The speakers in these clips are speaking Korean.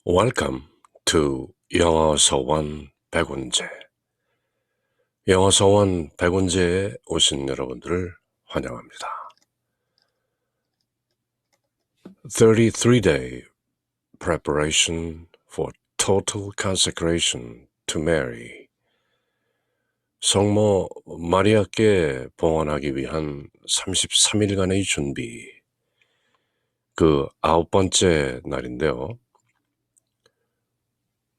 Welcome to 영어서원 백운재. 영어서원 백운재에 오신 여러분들을 환영합니다. 33-day preparation for total consecration to Mary. 성모 마리아께 봉헌하기 위한 33일간의 준비. 그 9번째 날인데요.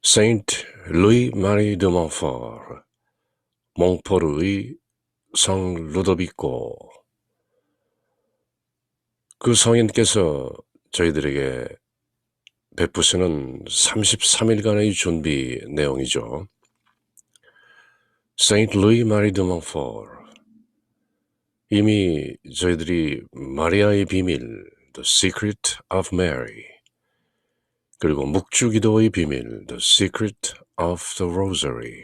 Saint Louis Marie de Montfort, 몽포르의 성 루도비코. 그 성인께서 저희들에게 베푸시는 33일간의 준비 내용이죠. Saint Louis Marie de Montfort. 이미 저희들이 마리아의 비밀, The Secret of Mary, 그리고 묵주기도의 비밀, The Secret of the Rosary,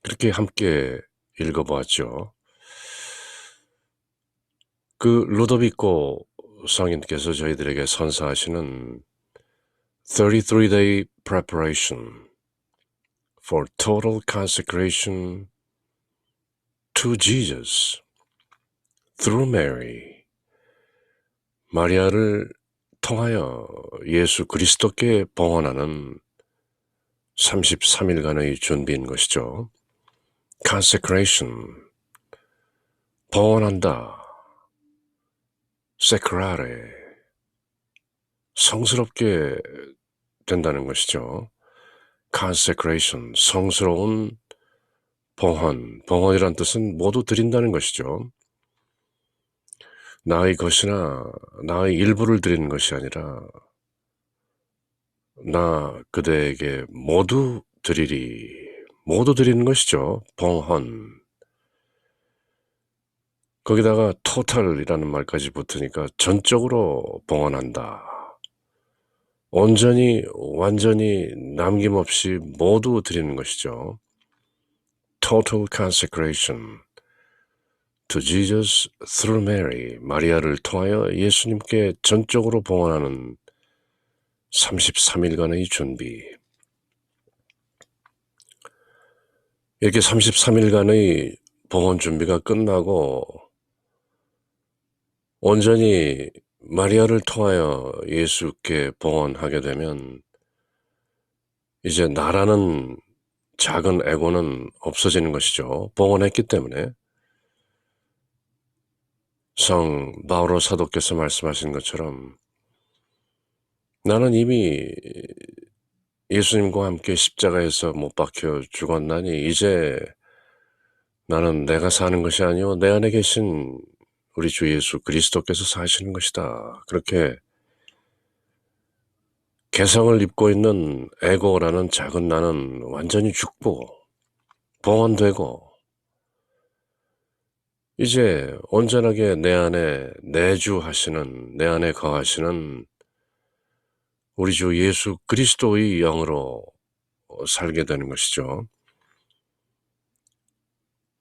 그렇게 함께 읽어보았죠. 그 루도비코 성인께서 저희들에게 선사하시는 33-day preparation for total consecration to Jesus through Mary. 마리아를 통하여 예수 그리스도께 봉헌하는 33일간의 준비인 것이죠. consecration, 봉헌한다. 세크라레, 성스럽게 된다는 것이죠. consecration, 성스러운 봉헌, 봉헌이란 뜻은 모두 드린다는 것이죠. 나의 것이나 나의 일부를 드리는 것이 아니라 나 그대에게 모두 드리리, 모두 드리는 것이죠. 봉헌. 거기다가 total이라는 말까지 붙으니까 전적으로 봉헌한다. 온전히 완전히 남김없이 모두 드리는 것이죠. Total consecration to Jesus through Mary. 마리아를 통하여 예수님께 전적으로 봉헌하는 33일간의 준비. 이렇게 33일간의 봉헌 준비가 끝나고 온전히 마리아를 통하여 예수께 봉헌하게 되면 이제 나라는 작은 에고는 없어지는 것이죠. 봉헌했기 때문에. 성 바오로 사도께서 말씀하신 것처럼 나는 이미 예수님과 함께 십자가에서 못 박혀 죽었나니 이제 나는 내가 사는 것이 아니오 내 안에 계신 우리 주 예수 그리스도께서 사시는 것이다. 그렇게 개성을 입고 있는 에고라는 작은 나는 완전히 죽고 봉헌되고 이제 온전하게 내 안에 내주하시는, 내 안에 거하시는 우리 주 예수 그리스도의 영으로 살게 되는 것이죠.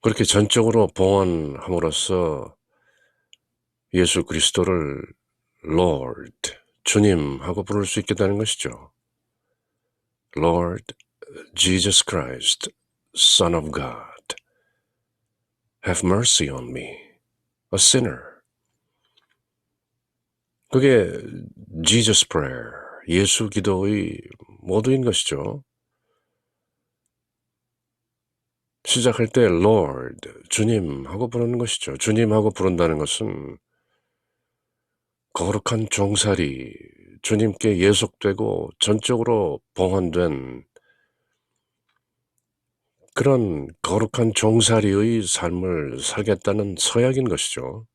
그렇게 전적으로 봉헌함으로써 예수 그리스도를 Lord, 주님하고 부를 수 있게 되는 것이죠. Lord Jesus Christ, Son of God, have mercy on me, a sinner. 그게 Jesus Prayer, 예수 기도의 모두인 것이죠. 시작할 때 Lord, 주님하고 부르는 것이죠. 주님하고 부른다는 것은 거룩한 종살이, 주님께 예속되고 전적으로 봉헌된 그런 거룩한 종살이의 삶을 살겠다는 서약인 것이죠.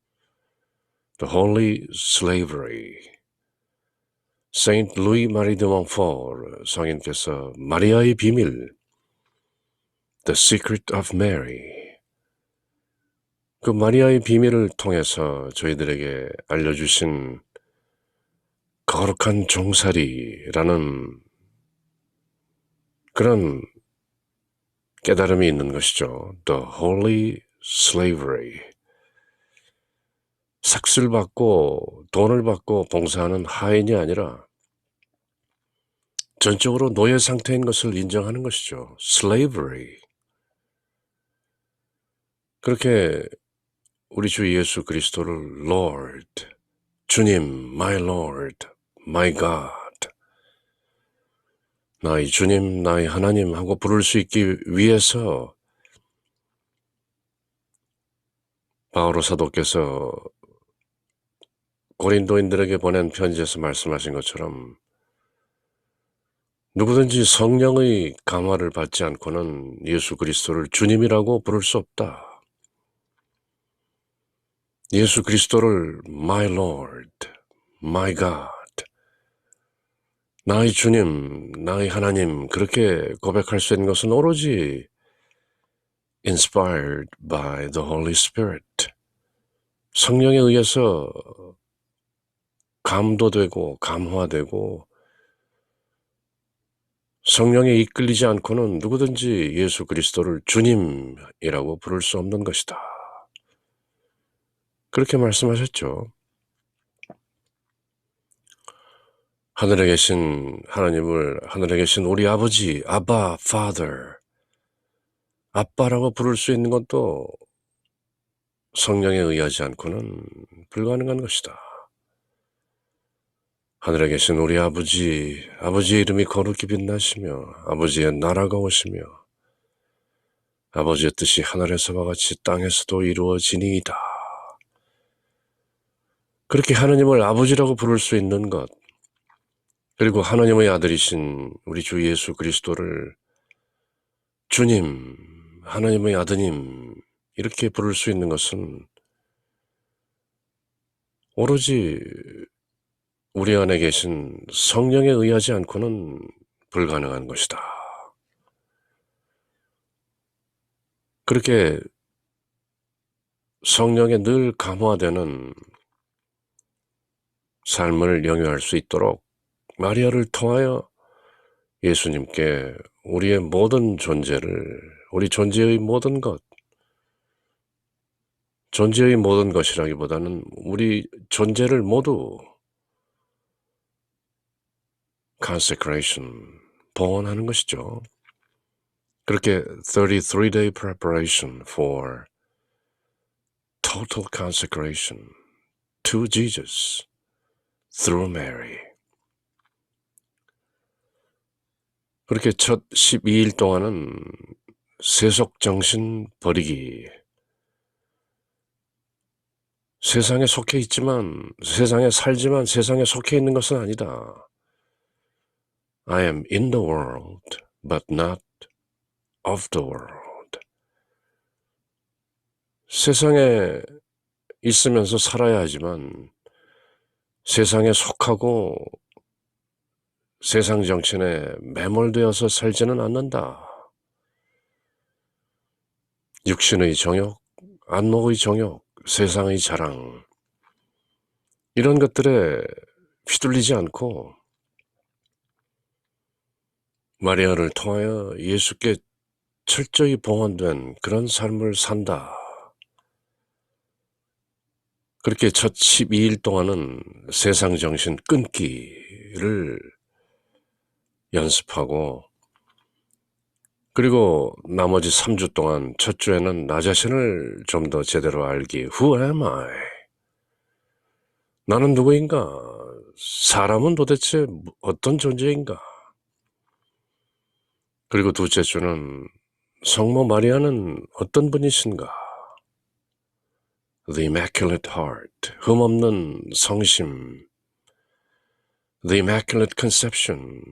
The Holy Slavery. Saint Louis Marie de Montfort 성인께서 마리아의 비밀, The Secret of Mary. 그 마리아의 비밀을 통해서 저희들에게 알려주신 거룩한 종살이라는 그런 깨달음이 있는 것이죠. The Holy Slavery. 삭슬 받고 돈을 받고 봉사하는 하인이 아니라 전적으로 노예 상태인 것을 인정하는 것이죠. slavery. 그렇게 우리 주 예수 그리스도를 Lord, 주님, my Lord, my God, 나의 주님, 나의 하나님 하고 부를 수 있기 위해서 바오로 사도께서 고린도인들에게 보낸 편지에서 말씀하신 것처럼 누구든지 성령의 감화를 받지 않고는 예수 그리스도를 주님이라고 부를 수 없다. 예수 그리스도를 my Lord, my God, 나의 주님, 나의 하나님 그렇게 고백할 수 있는 것은 오로지 inspired by the Holy Spirit, 성령에 의해서 감도되고 감화되고 성령에 이끌리지 않고는 누구든지 예수 그리스도를 주님이라고 부를 수 없는 것이다. 그렇게 말씀하셨죠. 하늘에 계신 하나님을 하늘에 계신 우리 아버지, 아바, Father, 아빠라고 부를 수 있는 것도 성령에 의하지 않고는 불가능한 것이다. 하늘에 계신 우리 아버지, 아버지의 이름이 거룩히 빛나시며 아버지의 나라가 오시며 아버지의 뜻이 하늘에서와 같이 땅에서도 이루어지니이다. 그렇게 하나님을 아버지라고 부를 수 있는 것, 그리고 하나님의 아들이신 우리 주 예수 그리스도를 주님, 하나님의 아드님 이렇게 부를 수 있는 것은 오로지 우리 안에 계신 성령에 의하지 않고는 불가능한 것이다. 그렇게 성령에 늘 감화되는 삶을 영위할 수 있도록 마리아를 통하여 예수님께 우리의 모든 존재를, 우리 존재의 모든 것, 존재의 모든 것이라기보다는 우리 존재를 모두 consecration, 봉헌하는 것이죠. 그렇게 33-day preparation for total consecration to Jesus through Mary. 그렇게 첫 12일 동안은 세속정신 버리기. 세상에 속해 있지만, 세상에 살지만 세상에 속해 있는 것은 아니다. I am in the world, but not of the world. 세상에 있으면서 살아야 하지만 세상에 속하고 세상 정신에 매몰되어서 살지는 않는다. 육신의 정욕, 안목의 정욕, 세상의 자랑 이런 것들에 휘둘리지 않고 마리아를 통하여 예수께 철저히 봉헌된 그런 삶을 산다. 그렇게 첫 12일 동안은 세상 정신 끊기를 연습하고 그리고 나머지 3주 동안 첫 주에는 나 자신을 좀 더 제대로 알기. Who am I? 나는 누구인가? 사람은 도대체 어떤 존재인가? 그리고 둘째 주는 성모 마리아는 어떤 분이신가? The Immaculate Heart, 흠없는 성심. The Immaculate Conception,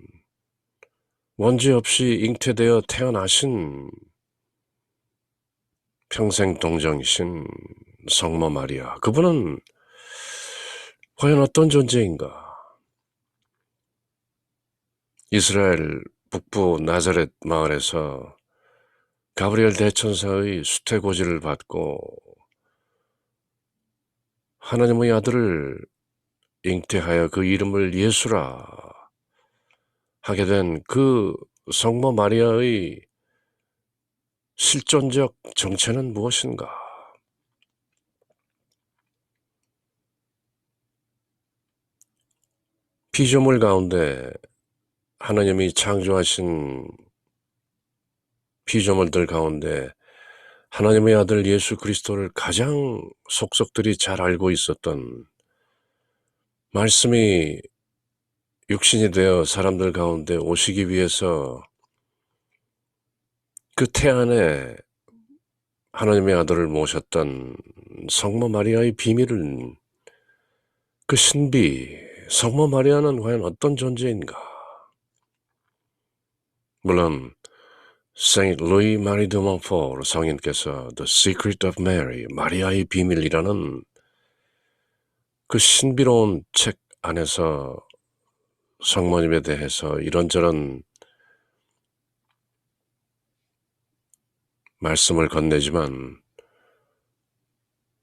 원죄 없이 잉태되어 태어나신 평생 동정이신 성모 마리아. 그분은 과연 어떤 존재인가? 이스라엘 북부 나자렛 마을에서 가브리엘 대천사의 수태고지를 받고 하나님의 아들을 잉태하여 그 이름을 예수라 하게 된 그 성모 마리아의 실존적 정체는 무엇인가? 피조물 가운데 하나님이 창조하신 피조물들 가운데 하나님의 아들 예수 그리스도를 가장 속속들이 잘 알고 있었던, 말씀이 육신이 되어 사람들 가운데 오시기 위해서 그 태안에 하나님의 아들을 모셨던 성모 마리아의 비밀은, 그 신비, 성모 마리아는 과연 어떤 존재인가? 물론 세인트 루이 마리 드 몬포르 성인께서 The Secret of Mary, 마리아의 비밀이라는 그 신비로운 책 안에서 성모님에 대해서 이런저런 말씀을 건네지만,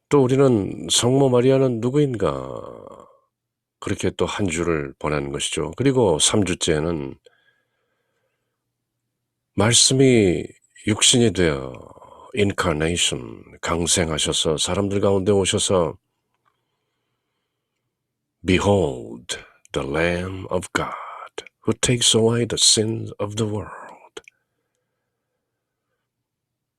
또 우리는 성모 마리아는 누구인가, 그렇게 또 한 주를 보낸 것이죠. 그리고 3주째는 말씀이 육신이 되어 incarnation, 강생하셔서 사람들 가운데 오셔서 Behold the Lamb of God who takes away the sins of the world.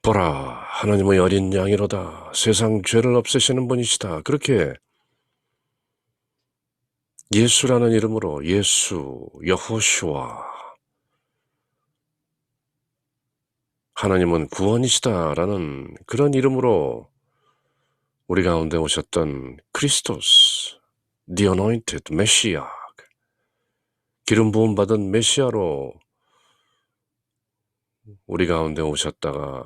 보라, 하나님의 어린 양이로다. 세상 죄를 없애시는 분이시다. 그렇게 예수라는 이름으로, 예수, 여호슈아, 하나님은 구원이시다라는 그런 이름으로 우리 가운데 오셨던 크리스토스, The Anointed, 메시아, 기름 부음 받은 메시아로 우리 가운데 오셨다가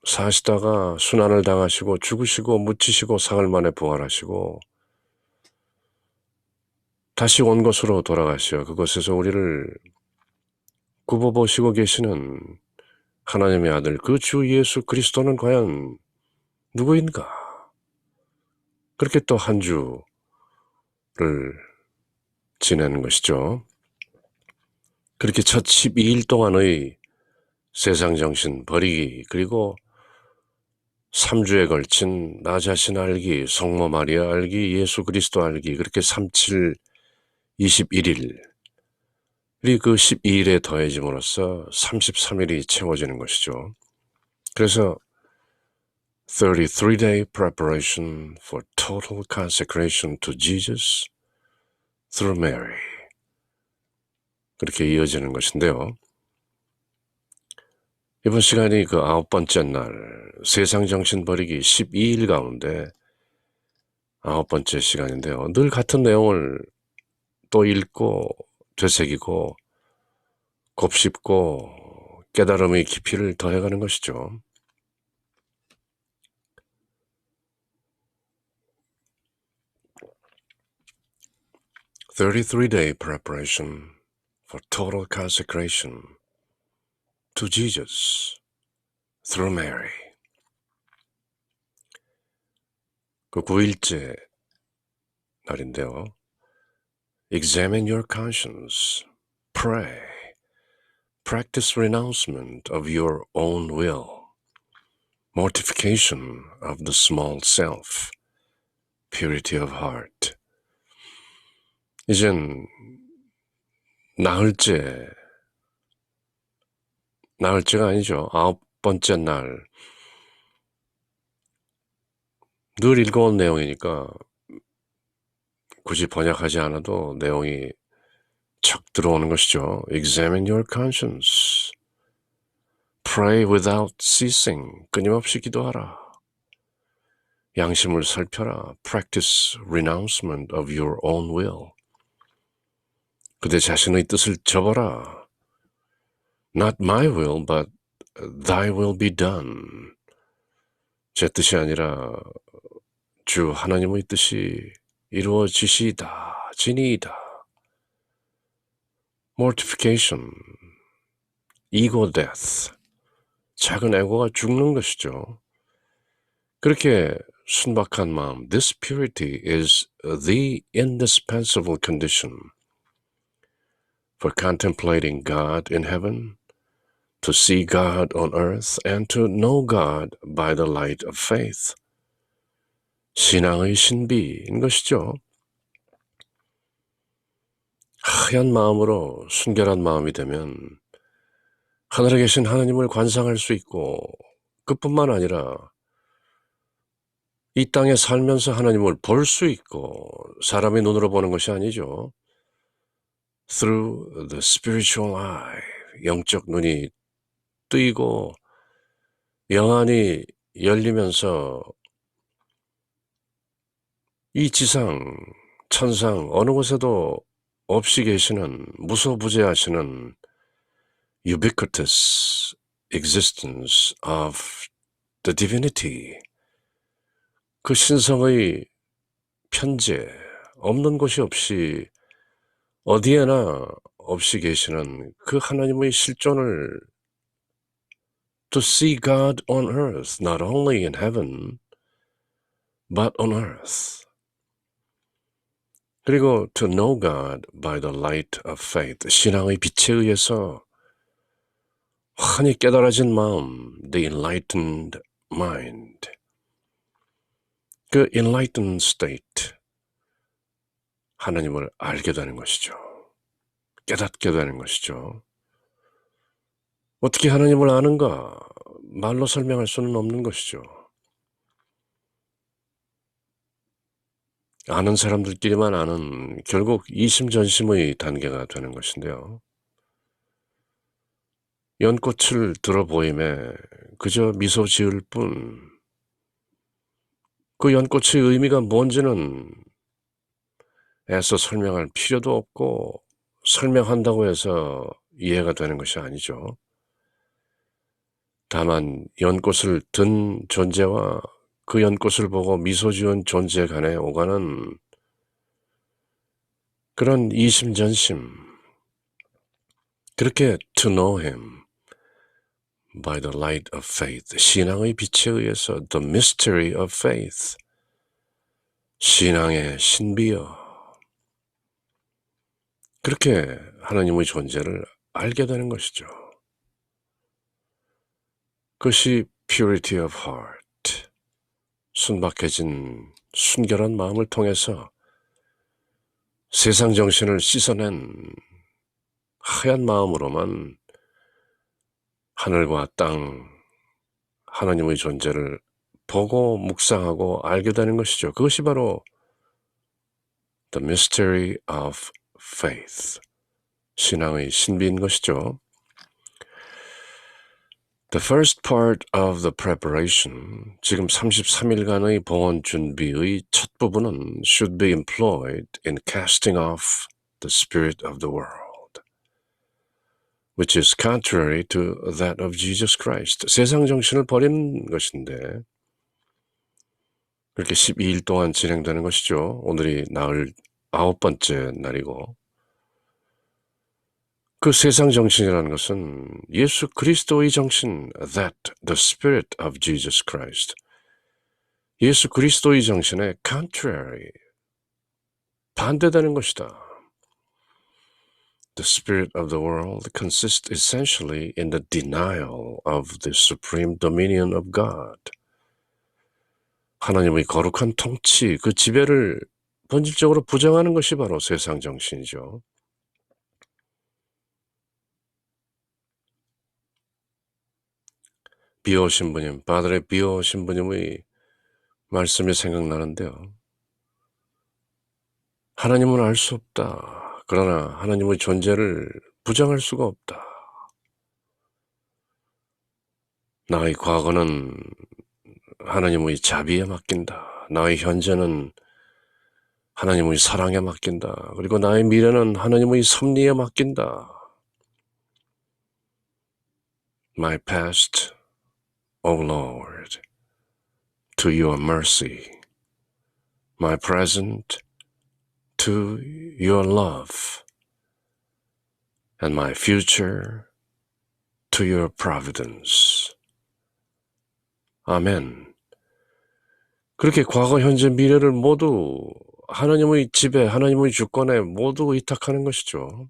사시다가 순환을 당하시고 죽으시고 묻히시고 사흘 만에 부활하시고 다시 온 곳으로 돌아가시어 그곳에서 우리를 굽어보시고 계시는 하나님의 아들, 그 주 예수 그리스도는 과연 누구인가? 그렇게 또 한 주를 지내는 것이죠. 그렇게 첫 12일 동안의 세상 정신 버리기, 그리고 3주에 걸친 나 자신 알기, 성모 마리아 알기, 예수 그리스도 알기, 그렇게 37, 21일, 그 12일에 더해짐으로써 33일이 채워지는 것이죠. 그래서 33-day preparation for total consecration to Jesus through Mary, 그렇게 이어지는 것인데요. 이번 시간이 그 9번째 날, 세상 정신 버리기 12일 가운데 9번째 시간인데요. 늘 같은 내용을 또 읽고 되새기고 곱씹고 깨달음의 깊이를 더해가는 것이죠. (33-day) preparation for total consecration to Jesus through Mary. 그 9일째 날인데요. Examine your conscience. Pray. Practice renouncement of your own will. Mortification of the small self. Purity of heart. 이젠 나흘째가 아니죠. 9번째 날. 늘 읽어온 내용이니까 굳이 번역하지 않아도 내용이 척 들어오는 것이죠. Examine your conscience. Pray without ceasing. 끊임없이 기도하라. 양심을 살펴라. Practice renouncement of your own will. 그대 자신의 뜻을 접어라. Not my will, but thy will be done. 제 뜻이 아니라 주 하나님의 뜻이 이루어지시이다. 지니이다. Mortification, ego death. 작은 에고가 죽는 것이죠. 그렇게 순박한 마음, this purity is the indispensable condition for contemplating God in heaven, to see God on earth, and to know God by the light of faith. 신앙의 신비인 것이죠. 하얀 마음으로 순결한 마음이 되면 하늘에 계신 하나님을 관상할 수 있고, 그뿐만 아니라 이 땅에 살면서 하나님을 볼 수 있고, 사람의 눈으로 보는 것이 아니죠. Through the spiritual eye, 영적 눈이 뜨이고 영안이 열리면서 이 지상, 천상 어느 곳에도 없이 계시는 무소부재하시는 ubiquitous existence of the divinity, 그 신성의 편재, 없는 곳이 없이 어디에나 없이 계시는 그 하나님의 실존을 to see God on earth, not only in heaven, but on earth. 그리고 to know God by the light of faith, 신앙의 빛에 의해서 환히 깨달아진 마음, the enlightened mind. 그 enlightened state, 하나님을 알게 되는 것이죠. 깨닫게 되는 것이죠. 어떻게 하나님을 아는가? 말로 설명할 수는 없는 것이죠. 아는 사람들끼리만 아는 결국 이심전심의 단계가 되는 것인데요. 연꽃을 들어보임에 그저 미소 지을 뿐, 그 연꽃의 의미가 뭔지는 애써 설명할 필요도 없고, 설명한다고 해서 이해가 되는 것이 아니죠. 다만 연꽃을 든 존재와 그 연꽃을 보고 미소 지은 존재 간에 오가는 그런 이심전심, 그렇게 to know him by the light of faith, 신앙의 빛에 의해서 the mystery of faith, 신앙의 신비여, 그렇게 하나님의 존재를 알게 되는 것이죠. 그것이 purity of heart, 순박해진 순결한 마음을 통해서 세상 정신을 씻어낸 하얀 마음으로만 하늘과 땅, 하나님의 존재를 보고 묵상하고 알게 되는 것이죠. 그것이 바로 the mystery of faith, 신앙의 신비인 것이죠. The first part of the preparation, 지금 33일간의 봉헌 준비의 첫 부분은 should be employed in casting off the spirit of the world, which is contrary to that of Jesus Christ. 세상 정신을 버리는 것인데 그렇게 12일 동안 진행되는 것이죠. 오늘이 나흘 9번째 날이고, 그 세상 정신이라는 것은 예수 그리스도의 정신, that the spirit of Jesus Christ, 예수 그리스도의 정신에 contrary, 반대되는 것이다. The spirit of the world consists essentially in the denial of the supreme dominion of God. 하나님의 거룩한 통치, 그 지배를 본질적으로 부정하는 것이 바로 세상 정신이죠. 비오 신부님, 바들의 비오 신부님의 말씀이 생각나는데요. 하나님은 알 수 없다. 그러나 하나님의 존재를 부정할 수가 없다. 나의 과거는 하나님의 자비에 맡긴다. 나의 현재는 하나님의 사랑에 맡긴다. 그리고 나의 미래는 하나님의 섭리에 맡긴다. My past, O Lord, to your mercy. My present, to your love. And my future, to your providence. 아멘. 그렇게 과거, 현재, 미래를 모두 하나님의 지배, 하나님의 주권에 모두 의탁하는 것이죠.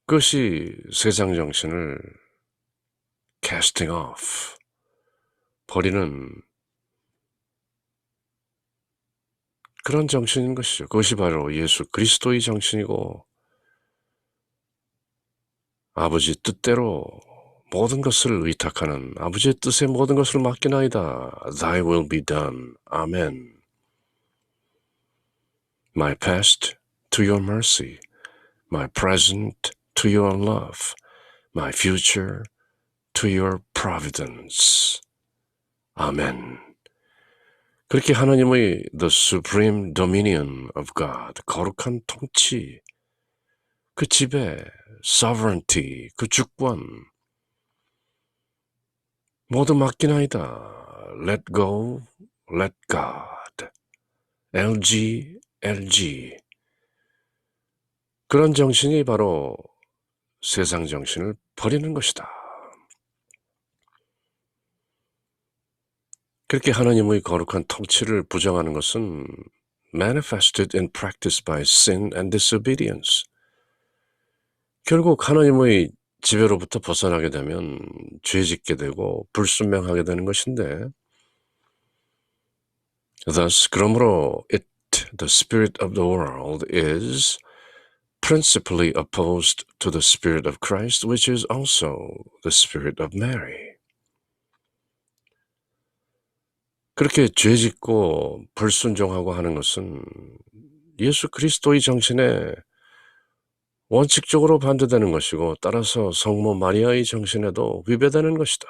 그것이 세상 정신을 casting off, 버리는 그런 정신인 것이죠. 그것이 바로 예수 그리스도의 정신이고 아버지 뜻대로 모든 것을 의탁하는 아버지의 뜻에 모든 것을 맡기나이다. Thy will be done. 아멘. My past to your mercy, my present to your love, my future to your providence. 아멘. 그렇게 하나님의 the supreme dominion of God, 거룩한 통치, 그 지배, sovereignty, 그 주권, 모두 맡기나이다. Let go, let God. LG, LG. 그런 정신이 바로 세상 정신을 버리는 것이다. 그렇게 하나님의 거룩한 통치를 부정하는 것은 manifested in practice by sin and disobedience. 결국 하나님의 지배로부터 벗어나게 되면 죄짓게 되고 불순명하게 되는 것인데 Thus, 그러므로 it, the spirit of the world, is principally opposed to the spirit of Christ, which is also the spirit of Mary. 그렇게 죄짓고 불순종하고 하는 것은 예수 그리스도의 정신에 원칙적으로 반대되는 것이고 따라서 성모 마리아의 정신에도 위배되는 것이다.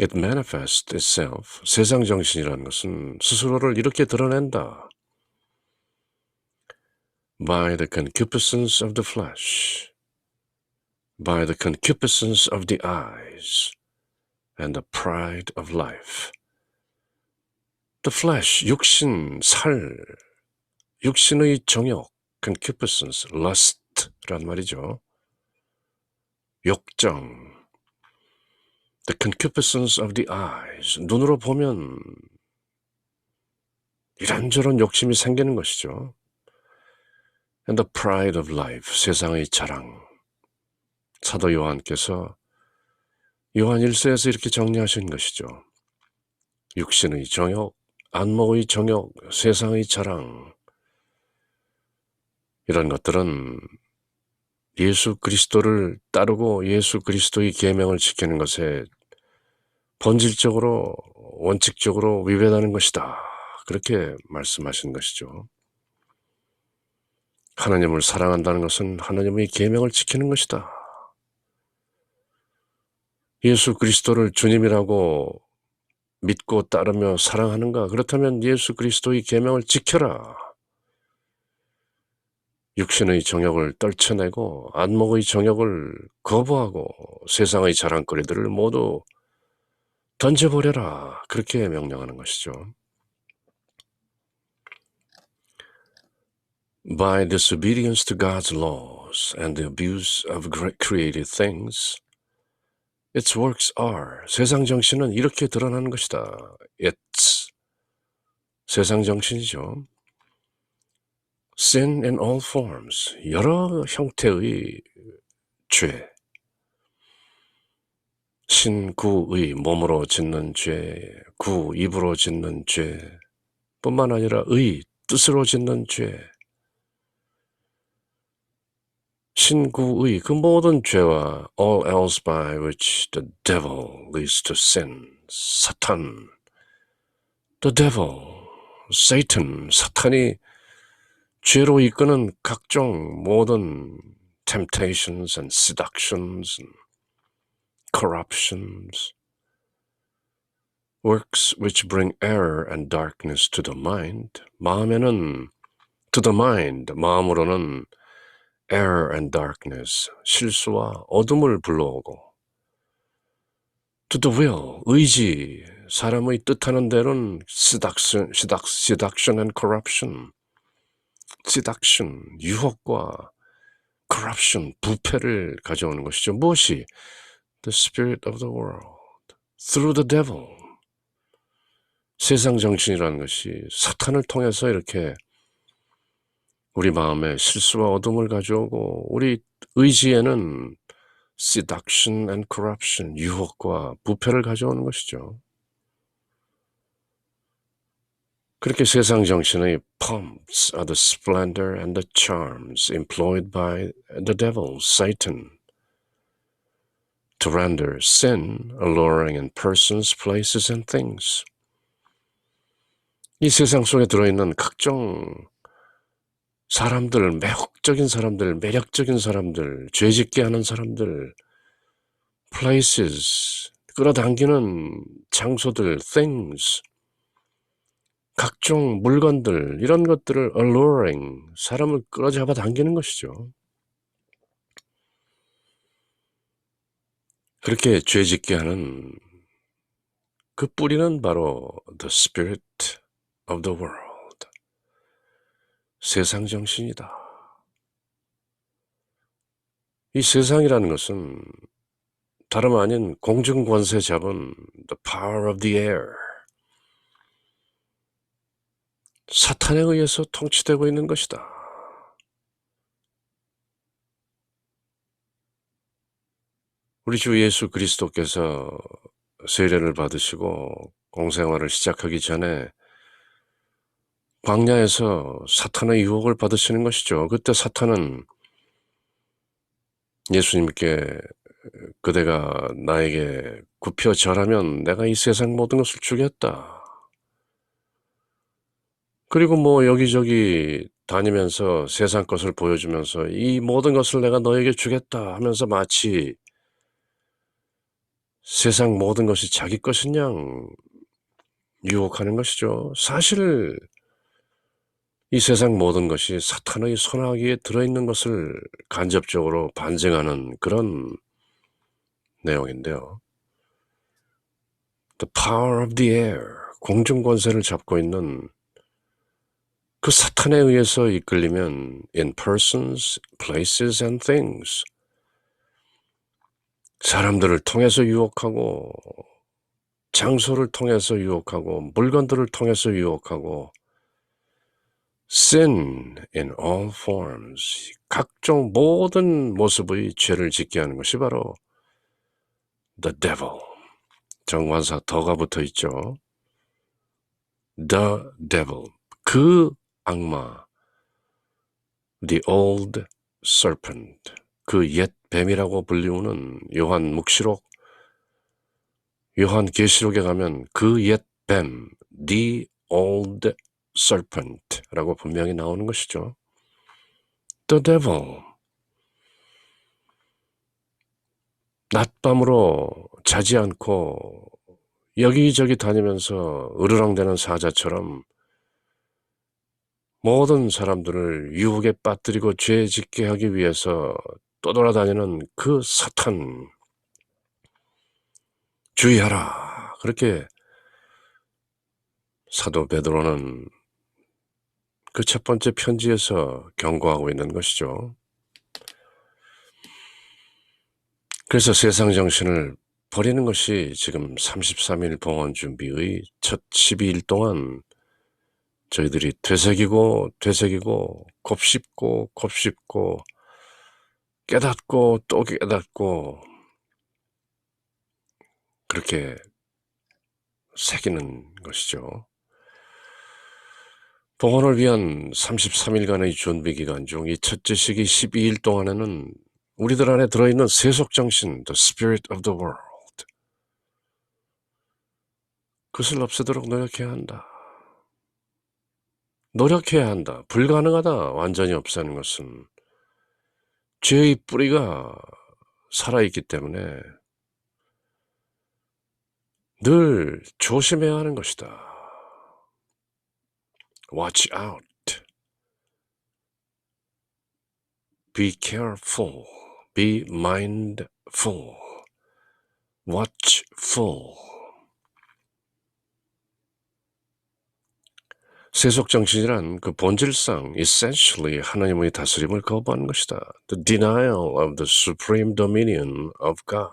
It manifests itself. 세상 정신이라는 것은 스스로를 이렇게 드러낸다. By the concupiscence of the flesh, by the concupiscence of the eyes, and the pride of life. The flesh, 육신, 살, 육신의 정욕, concupiscence, lust란 말이죠. 욕정. The concupiscence of the eyes, 눈으로 보면 이런저런 욕심이 생기는 것이죠. And the pride of life, 세상의 자랑. 사도 요한께서 요한 1서에서 이렇게 정리하신 것이죠. 육신의 정욕, 안목의 정욕, 세상의 자랑. 이런 것들은 예수 그리스도를 따르고 예수 그리스도의 계명을 지키는 것에 본질적으로 원칙적으로 위배하는 것이다. 그렇게 말씀하신 것이죠. 하나님을 사랑한다는 것은 하나님의 계명을 지키는 것이다. 예수 그리스도를 주님이라고 믿고 따르며 사랑하는가? 그렇다면 예수 그리스도의 계명을 지켜라. 육신의 정욕을 떨쳐내고 안목의 정욕을 거부하고 세상의 자랑거리들을 모두 던져버려라. 그렇게 명령하는 것이죠. By disobedience to God's laws and the abuse of created things, its works are. 세상 정신은 이렇게 드러나는 것이다. It's. 세상 정신이죠. Sin in all forms. 여러 형태의 죄. 신구의 몸으로 짓는 죄, 구 입으로 짓는 죄 뿐만 아니라 의 뜻으로 짓는 죄. 신구의 그 모든 죄와 all else by which the devil leads to sin. 사탄, the devil, Satan, 사탄이 죄로 이끄는 각종 모든 temptations and seductions and corruptions, works which bring error and darkness to the mind. 마음에는 to the mind, 마음으로는 error and darkness, 실수와 어둠을 불러오고 to the will, 의지, 사람의 뜻하는 대로는 seduction and corruption, seduction, 유혹과 corruption, 부패를 가져오는 것이죠. 무엇이? The spirit of the world, through the devil. 세상 정신이라는 것이 사탄을 통해서 이렇게 우리 마음에 실수와 어둠을 가져오고 우리 의지에는 seduction and corruption, 유혹과 부패를 가져오는 것이죠. 그렇게 세상 정신의 pomps are the splendor and the charms employed by the devil, Satan, to render sin alluring in persons, places, and things. 이 세상 속에 들어있는 각종 사람들, 매혹적인 사람들, 매력적인 사람들, 죄짓게 하는 사람들, places, 끌어당기는 장소들, things, 각종 물건들, 이런 것들을 alluring, 사람을 끌어잡아 당기는 것이죠. 그렇게 죄짓게 하는 그 뿌리는 바로 the spirit of the world, 세상 정신이다. 이 세상이라는 것은 다름 아닌 공중권세 잡은 the power of the air, 사탄에 의해서 통치되고 있는 것이다. 우리 주 예수 그리스도께서 세례를 받으시고 공생활을 시작하기 전에 광야에서 사탄의 유혹을 받으시는 것이죠. 그때 사탄은 예수님께 그대가 나에게 굽혀 절하면 내가 이 세상 모든 것을 주겠다. 그리고 뭐 여기저기 다니면서 세상 것을 보여주면서 이 모든 것을 내가 너에게 주겠다 하면서 마치 세상 모든 것이 자기 것인 양 유혹하는 것이죠. 사실 이 세상 모든 것이 사탄의 손아귀에 들어있는 것을 간접적으로 반증하는 그런 내용인데요. The power of the air, 공중권세를 잡고 있는 그 사탄에 의해서 이끌리면 in persons, places and things, 사람들을 통해서 유혹하고 장소를 통해서 유혹하고 물건들을 통해서 유혹하고 sin in all forms, 각종 모든 모습의 죄를 짓게 하는 것이 바로 the devil, 정관사 더가 붙어 있죠. the devil, 그 악마, the old serpent, 그 옛 뱀이라고 불리우는 요한묵시록, 요한계시록에 가면 그 옛 뱀, the old serpent라고 분명히 나오는 것이죠. The devil, 낮밤으로 자지 않고 여기저기 다니면서 으르렁대는 사자처럼 모든 사람들을 유혹에 빠뜨리고 죄 짓게 하기 위해서 떠돌아다니는 그 사탄, 주의하라. 그렇게 사도 베드로는 그 첫 번째 편지에서 경고하고 있는 것이죠. 그래서 세상 정신을 버리는 것이 지금 33일 봉헌 준비의 첫 12일 동안 저희들이 되새기고 곱씹고 깨닫고 또 깨닫고 그렇게 새기는 것이죠. 봉헌을 위한 33일간의 준비 기간 중 이 첫째 시기 12일 동안에는 우리들 안에 들어있는 세속정신, the spirit of the world, 그것을 없애도록 노력해야 한다. 노력해야 한다. 불가능하다. 완전히 없애는 것은 죄의 뿌리가 살아있기 때문에 늘 조심해야 하는 것이다. Watch out. Be careful. Be mindful. Watchful. 세속정신이란 그 본질상 essentially 하나님의 다스림을 거부하는 것이다. The denial of the supreme dominion of God.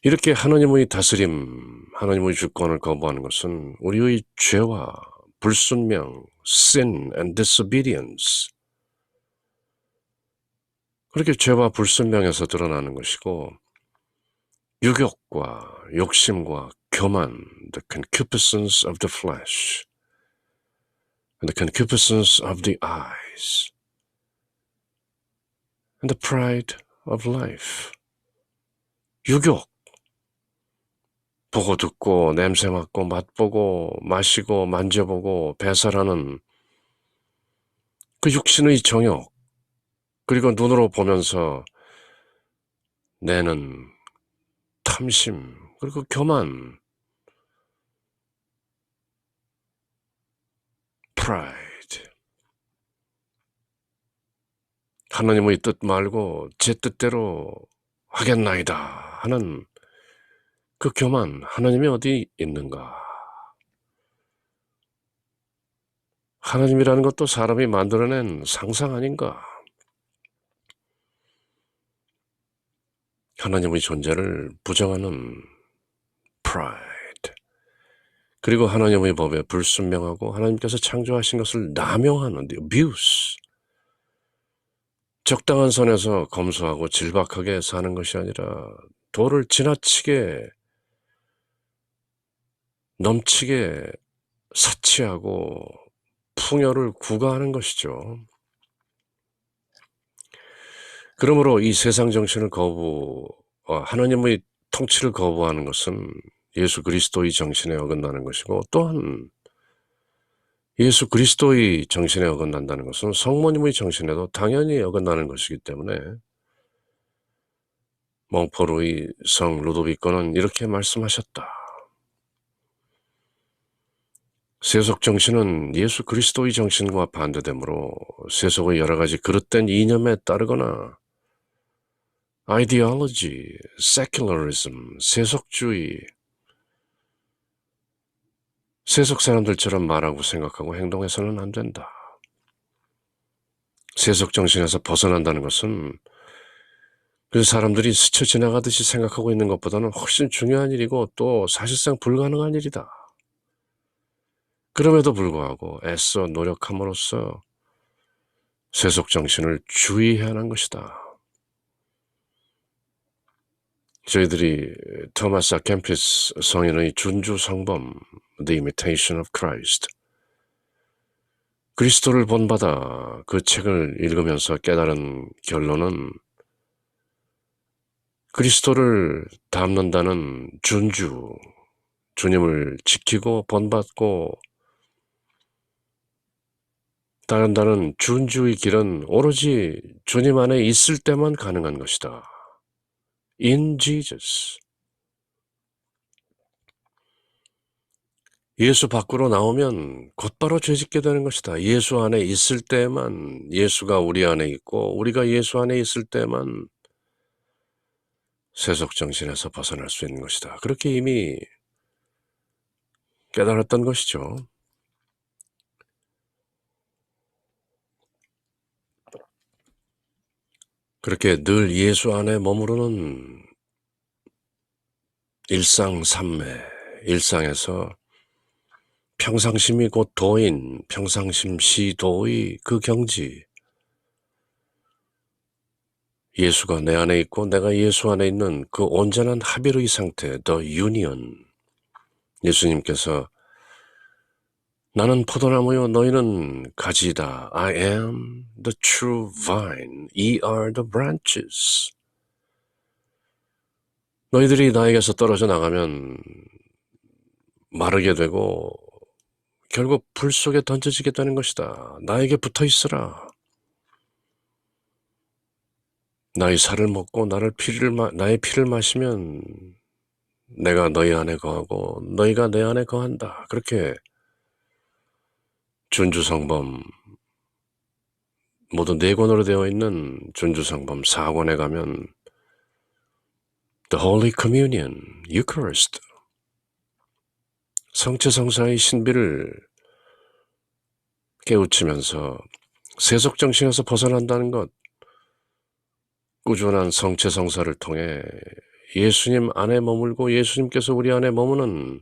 이렇게 하나님의 다스림, 하나님의 주권을 거부하는 것은 우리의 죄와 불순명, sin and disobedience, 그렇게 죄와 불순명에서 드러나는 것이고, 유욕과 욕심과 교만, the concupiscence of the flesh, and the concupiscence of the eyes, and the pride of life. 유욕, 보고 듣고 냄새 맡고 맛보고 마시고 만져보고 배설하는 그 육신의 정욕, 그리고 눈으로 보면서 내는 탐심, 그리고 교만, pride. 하나님의 뜻 말고 제 뜻대로 하겠나이다 하는 그 교만, 하나님이 어디 있는가? 하나님이라는 것도 사람이 만들어낸 상상 아닌가? 하나님의 존재를 부정하는 pride. 그리고 하나님의 법에 불순명하고 하나님께서 창조하신 것을 남용하는 the abuse. 적당한 선에서 검소하고 질박하게 사는 것이 아니라 도를 지나치게 넘치게 사치하고 풍요를 구가하는 것이죠. 그러므로 이 세상 정신을 하나님의 통치를 거부하는 것은 예수 그리스도의 정신에 어긋나는 것이고, 또한 예수 그리스도의 정신에 어긋난다는 것은 성모님의 정신에도 당연히 어긋나는 것이기 때문에 몽포르의 성 루도비코는 이렇게 말씀하셨다. 세속 정신은 예수 그리스도의 정신과 반대되므로 세속의 여러 가지 그릇된 이념에 따르거나 ideology, secularism, 세속주의, 세속 사람들처럼 말하고 생각하고 행동해서는 안 된다. 세속 정신에서 벗어난다는 것은 그 사람들이 스쳐 지나가듯이 생각하고 있는 것보다는 훨씬 중요한 일이고 또 사실상 불가능한 일이다. 그럼에도 불구하고 애써 노력함으로써 세속 정신을 주의해야 하는 것이다. 저희들이 토마스 아 캠피스 성인의 준주 성범 The Imitation of Christ, 그리스도를 본받아 그 책을 읽으면서 깨달은 결론은 그리스도를 닮는다는 준주, 주님을 지키고 본받고 따른다는 준주의 길은 오로지 주님 안에 있을 때만 가능한 것이다. In Jesus. 예수 밖으로 나오면 곧바로 죄짓게 되는 것이다. 예수 안에 있을 때만, 예수가 우리 안에 있고 우리가 예수 안에 있을 때만 세속 정신에서 벗어날 수 있는 것이다. 그렇게 이미 깨달았던 것이죠. 그렇게 늘 예수 안에 머무르는 일상삼매, 일상에서 평상심이 곧 도인, 평상심시 도의 그 경지, 예수가 내 안에 있고 내가 예수 안에 있는 그 온전한 합일의 상태, the union. 예수님께서 나는 포도나무요 너희는 가지다. I am the true vine. Ye are the branches. 너희들이 나에게서 떨어져 나가면 마르게 되고 결국 불 속에 던져지게 되는 것이다. 나에게 붙어 있으라. 나의 살을 먹고 나의 피를 마시면 내가 너희 안에 거하고 너희가 내 안에 거한다. 그렇게 준주성범, 모두 4권으로 되어 있는 준주성범 4권에 가면 The Holy Communion, Eucharist, 성체성사의 신비를 깨우치면서 세속정신에서 벗어난다는 것, 꾸준한 성체성사를 통해 예수님 안에 머물고 예수님께서 우리 안에 머무는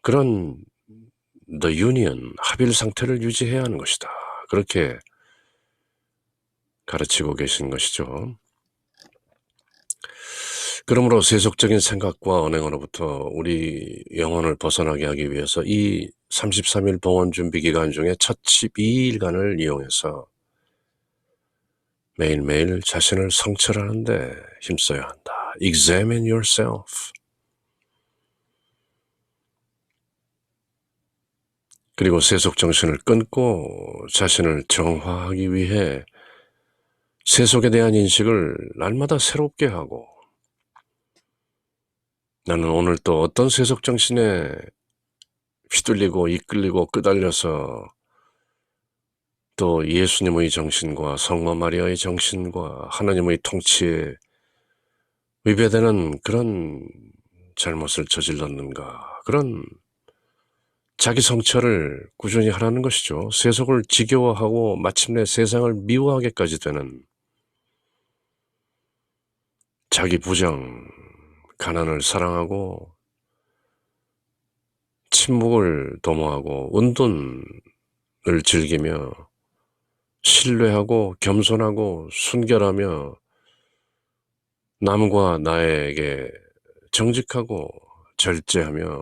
그런 The Union, 합일 상태를 유지해야 하는 것이다. 그렇게 가르치고 계신 것이죠. 그러므로 세속적인 생각과 언행으로부터 우리 영혼을 벗어나게 하기 위해서 이 33일 봉헌 준비 기간 중에 첫 12일간을 이용해서 매일매일 자신을 성찰하는 데 힘써야 한다. Examine yourself. 그리고 세속 정신을 끊고 자신을 정화하기 위해 세속에 대한 인식을 날마다 새롭게 하고, 나는 오늘 또 어떤 세속 정신에 휘둘리고 이끌리고 끄달려서 또 예수님의 정신과 성모 마리아의 정신과 하나님의 통치에 위배되는 그런 잘못을 저질렀는가, 그런 자기 성찰을 꾸준히 하라는 것이죠. 세속을 지겨워하고 마침내 세상을 미워하게까지 되는 자기 부정, 가난을 사랑하고 침묵을 도모하고 은둔을 즐기며 신뢰하고 겸손하고 순결하며 남과 나에게 정직하고 절제하며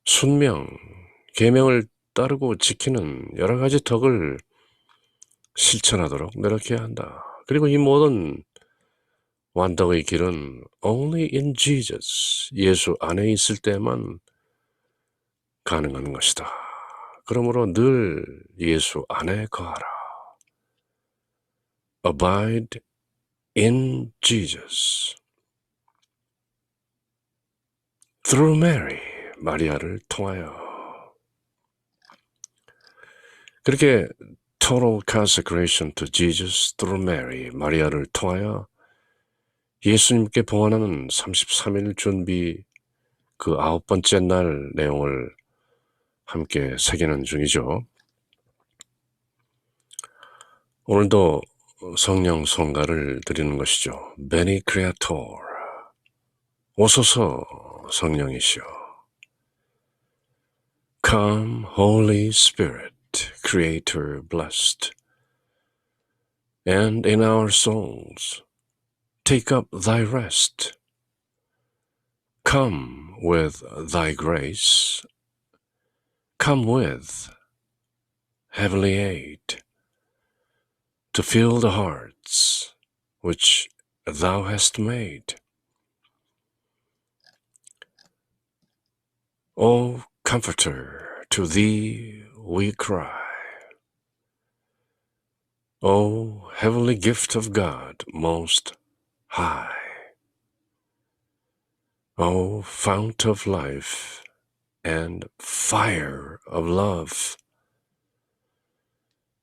순명, 계명을 따르고 지키는 여러 가지 덕을 실천하도록 노력해야 한다. 그리고 이 모든 완덕의 길은 only in Jesus, 예수 안에 있을 때만 가능한 것이다. 그러므로 늘 예수 안에 거하라. Abide in Jesus. Through Mary, 마리아를 통하여. 그렇게 total consecration to Jesus through Mary, 마리아를 통하여 예수님께 봉헌하는 33일 준비 그 9번째 날 내용을 함께 새기는 중이죠. 오늘도 성령 성가를 드리는 것이죠. Bene Creator, 오소서 성령이시여. Come, Holy Spirit, Creator blessed, and in our souls take up thy rest. Come with thy grace, come with heavenly aid, to fill the hearts which thou hast made. O Comforter, to thee we cry. O heavenly gift of God most high. O fount of life and fire of love,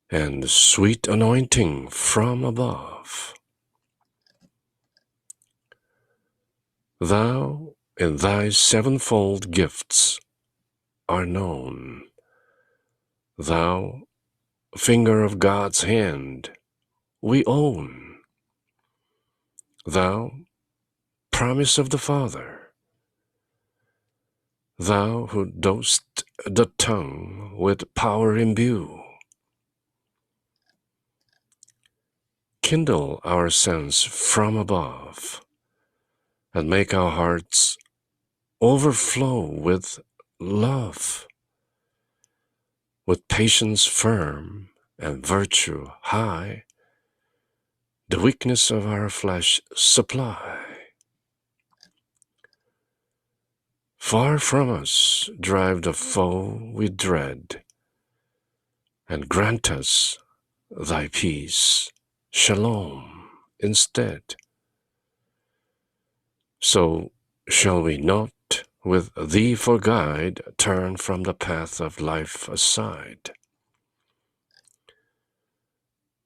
and sweet anointing from above. Thou in thy sevenfold gifts are known. Thou, finger of God's hand, we own. Thou, promise of the Father, thou who dost the tongue with power imbue, kindle our sense from above, and make our hearts overflow with love, with patience firm and virtue high, the weakness of our flesh supply. Far from us drive the foe we dread, and grant us thy peace, shalom, instead. So shall we not, with thee for guide, turn from the path of life aside.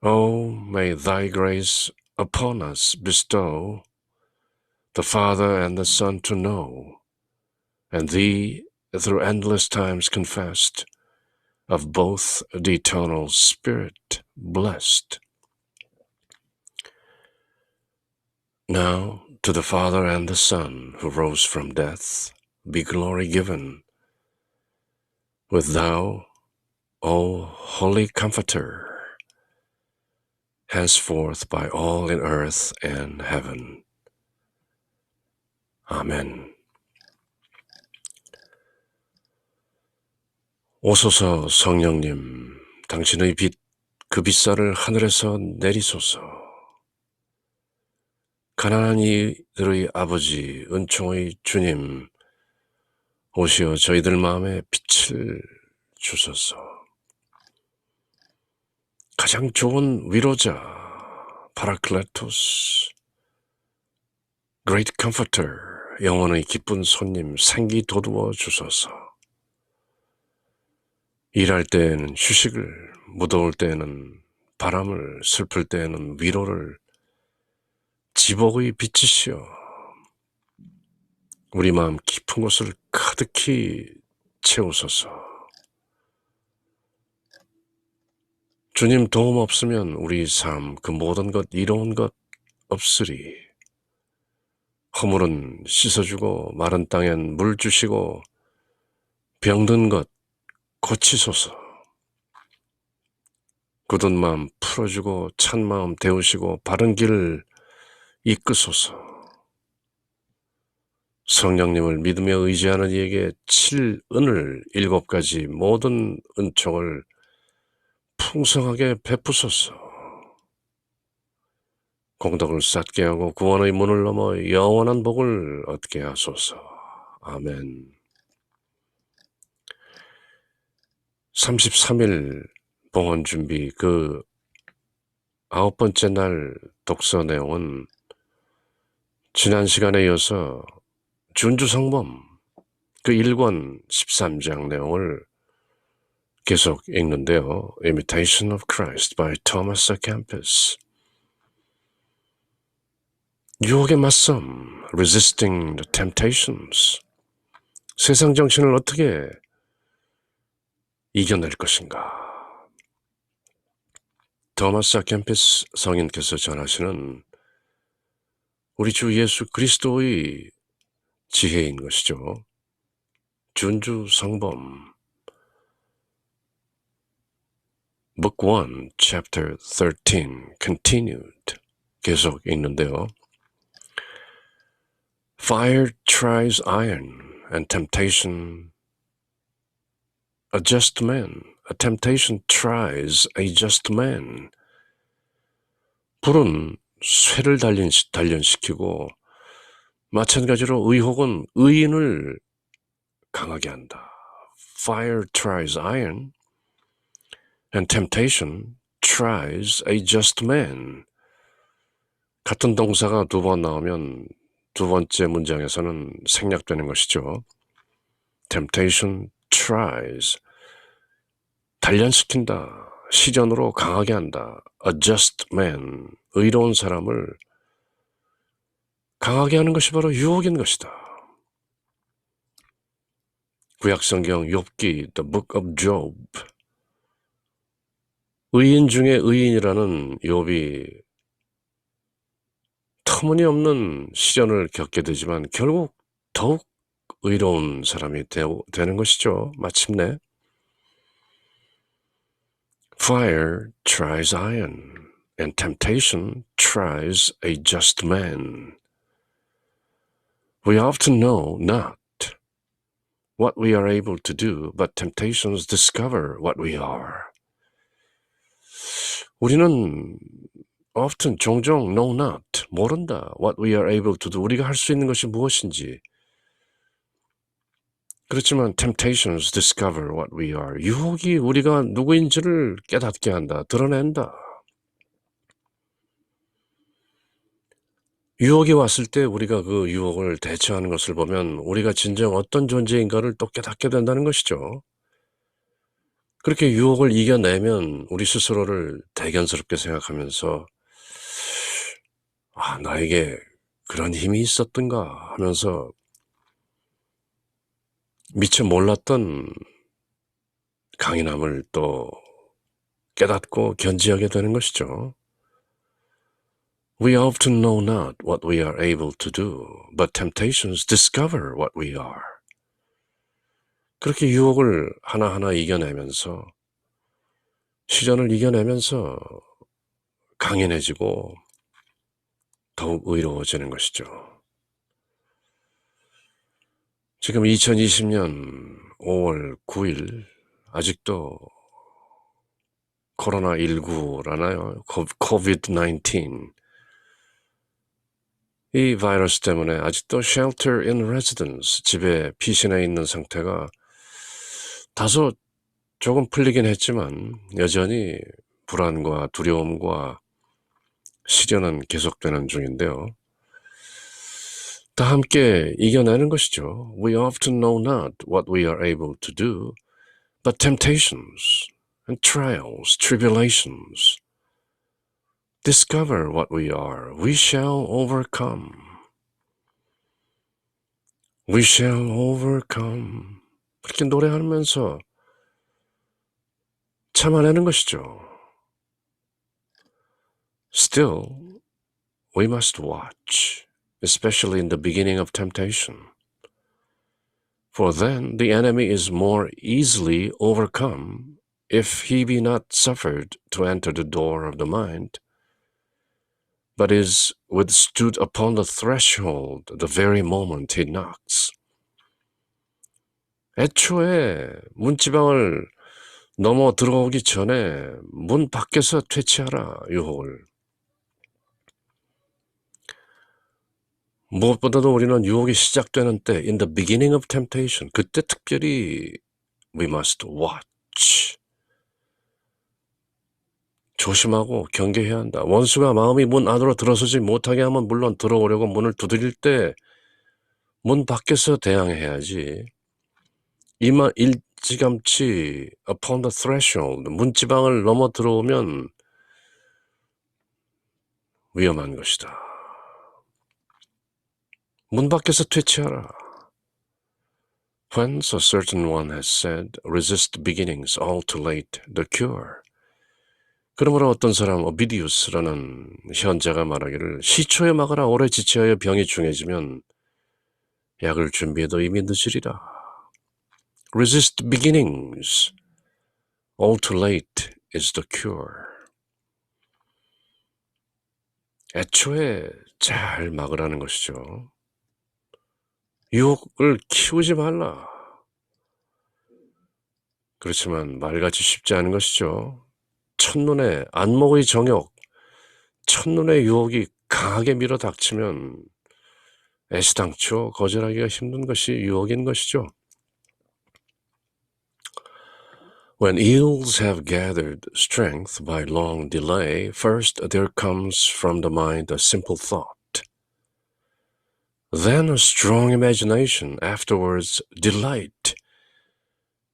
O may thy grace upon us bestow, the Father and the Son to know, and thee through endless times confessed, of both the eternal Spirit blessed. Now to the Father and the Son, who rose from death, be glory given, with thou, O Holy Comforter, henceforth by all in earth and heaven. 아멘. 오소서 성령님, 당신의 빛, 그 빛살을 하늘에서 내리소서. 가난한 이들의 아버지, 은총의 주님, 오시어 저희들 마음에 빛을 주소서. 가장 좋은 위로자, 파라클레토스, Great Comforter, 영혼의 기쁜 손님, 생기 돋우어 주소서. 일할 때에는 휴식을, 무더울 때에는 바람을, 슬플 때에는 위로를, 지복의 빛이시여 우리 마음 깊은 곳을 가득히 채우소서. 주님 도움 없으면 우리 삶, 그 모든 것, 이로운 것 없으리. 허물은 씻어주고 마른 땅엔 물 주시고 병든 것 고치소서. 굳은 마음 풀어주고 찬 마음 데우시고 바른 길을 이끄소서. 성령님을 믿으며 의지하는 이에게 7은을 7가지 모든 은총을 풍성하게 베푸소서. 공덕을 쌓게 하고 구원의 문을 넘어 영원한 복을 얻게 하소서. 아멘. 33일 봉헌 준비 그 9번째 날 독서 내용은 지난 시간에 이어서 준주성범 그 1권 13장 내용을 계속 읽는데요. Imitation of Christ by Thomas à Kempis. 유혹의 맞섬, Resisting the Temptations. 세상 정신을 어떻게 이겨낼 것인가. 토마스 아 캠피스 성인께서 전하시는 우리 주 예수 그리스도의 지혜인 것이죠. 준주성범 Book 1, Chapter 13, Continued 계속 읽는데요. Fire tries iron and temptation a just man. A temptation tries a just man. 불은 쇠를 단련시키고 마찬가지로 의혹은 의인을 강하게 한다. Fire tries iron and temptation tries a just man. 같은 동사가 두 번 나오면 두 번째 문장에서는 생략되는 것이죠. Temptation tries 단련시킨다. 시전으로 강하게 한다. A just man, 의로운 사람을 강하게 하는 것이 바로 유혹인 것이다. 구약성경 욥기, The Book of Job. 의인 중에 의인이라는 욥이 터무니없는 시련을 겪게 되지만 결국 더욱 의로운 사람이 되는 것이죠. 마침내. Fire tries iron, and temptation tries a just man. We often know not what we are able to do, but temptations discover what we are. 우리는 often 종종 know not, 모른다. What we are able to do, 우리가 할 수 있는 것이 무엇인지. 그렇지만 temptations discover what we are. 유혹이 우리가 누구인지를 깨닫게 한다. 드러낸다. 유혹이 왔을 때 우리가 그 유혹을 대처하는 것을 보면 우리가 진정 어떤 존재인가를 또 깨닫게 된다는 것이죠. 그렇게 유혹을 이겨내면 우리 스스로를 대견스럽게 생각하면서 나에게 그런 힘이 있었던가 하면서 미처 몰랐던 강인함을 또 깨닫고 견지하게 되는 것이죠. We often know not what we are able to do, but temptations discover what we are. 그렇게 유혹을 하나하나 이겨내면서 시련을 이겨내면서 강인해지고 더욱 의로워지는 것이죠. 지금 2020년 5월 9일 아직도 코로나19라나요? COVID-19 이 바이러스 때문에 아직도 shelter in residence, 집에 피신해 있는 상태가 다소 조금 풀리긴 했지만 여전히 불안과 두려움과 시련은 계속되는 중인데요. 다 함께 이겨내는 것이죠. We often know not what we are able to do, but temptations and trials, tribulations discover what we are. We shall overcome. We shall overcome. 그렇게 노래하면서 참아내는 것이죠. Still, we must watch, especially in the beginning of temptation. For then the enemy is more easily overcome if he be not suffered to enter the door of the mind, but is withstood upon the threshold the very moment he knocks. 애초에 문지방을 넘어 들어오기 전에 문 밖에서 퇴치하라, 유혹을. 무엇보다도 우리는 유혹이 시작되는 때, in the beginning of temptation, 그때 특별히 we must watch. 조심하고 경계해야 한다. 원수가 마음이 문 안으로 들어서지 못하게 하면 물론 들어오려고 문을 두드릴 때 문 밖에서 대항해야지. 이만 일찌감치 upon the threshold, 문지방을 넘어 들어오면 위험한 것이다. 문 밖에서 퇴치하라. Whence a certain one has said, resist beginnings, all too late, the cure. 그러므로 어떤 사람 오비디우스라는 현자가 말하기를 시초에 막아라. 오래 지체하여 병이 중해지면 약을 준비해도 이미 늦으리라. Resist beginnings, all too late is the cure. 애초에 잘 막으라는 것이죠. 유혹을 키우지 말라. 그렇지만 말같이 쉽지 않은 것이죠. 첫눈에 안목의 정욕, 첫눈에 유혹이 강하게 밀어닥치면 애시당초 거절하기가 힘든 것이 유혹인 것이죠. When ills have gathered strength by long delay, first there comes from the mind a simple thought, then a strong imagination, afterwards delight,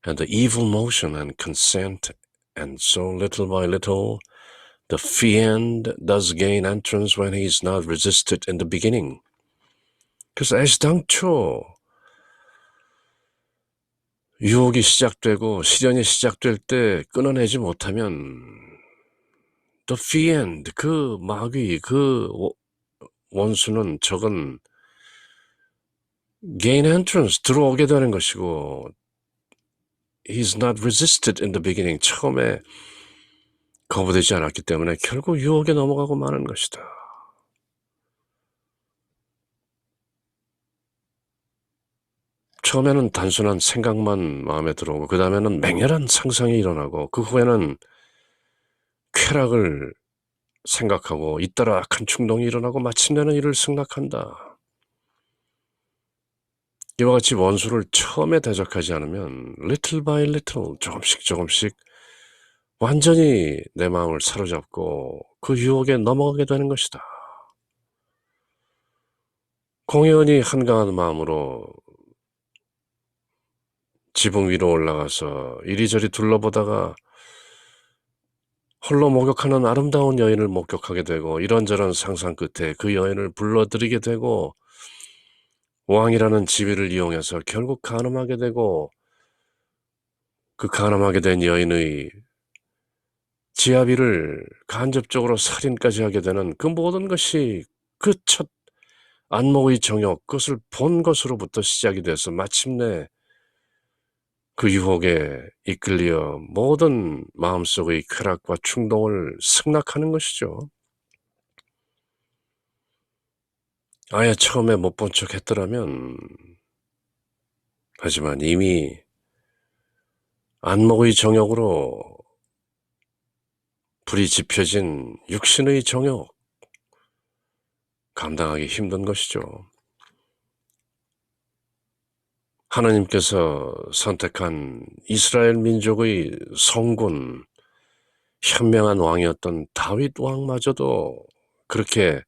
and the evil motion and consent, and so little by little the fiend does gain entrance when he is not resisted in the beginning. 그래서 애시당초 유혹이 시작되고 시련이 시작될 때 끊어내지 못하면 the fiend, 그 마귀, 그 원수는 적은 gain entrance, 들어오게 되는 것이고 he's not resisted in the beginning, 처음에 거부되지 않았기 때문에 결국 유혹에 넘어가고 마는 것이다. 처음에는 단순한 생각만 마음에 들어오고 그 다음에는 맹렬한 상상이 일어나고 그 후에는 쾌락을 생각하고 잇따라 악한 충동이 일어나고 마침내는 이를 승낙한다. 이와 같이 원수를 처음에 대적하지 않으면 little by little, 조금씩 완전히 내 마음을 사로잡고 그 유혹에 넘어가게 되는 것이다. 공연히 한가한 마음으로 지붕 위로 올라가서 이리저리 둘러보다가 홀로 목욕하는 아름다운 여인을 목격하게 되고 이런저런 상상 끝에 그 여인을 불러들이게 되고 왕이라는 지위를 이용해서 결국 간음하게 되고 그 간음하게 된 여인의 지아비를 간접적으로 살인까지 하게 되는 그 모든 것이 그 첫 안목의 정욕, 그것을 본 것으로부터 시작이 돼서 마침내 그 유혹에 이끌려 모든 마음속의 쾌락과 충동을 승낙하는 것이죠. 아예 처음에 못 본 척 했더라면, 하지만 이미 안목의 정욕으로 불이 지펴진 육신의 정욕, 감당하기 힘든 것이죠. 하나님께서 선택한 이스라엘 민족의 성군, 현명한 왕이었던 다윗 왕마저도 그렇게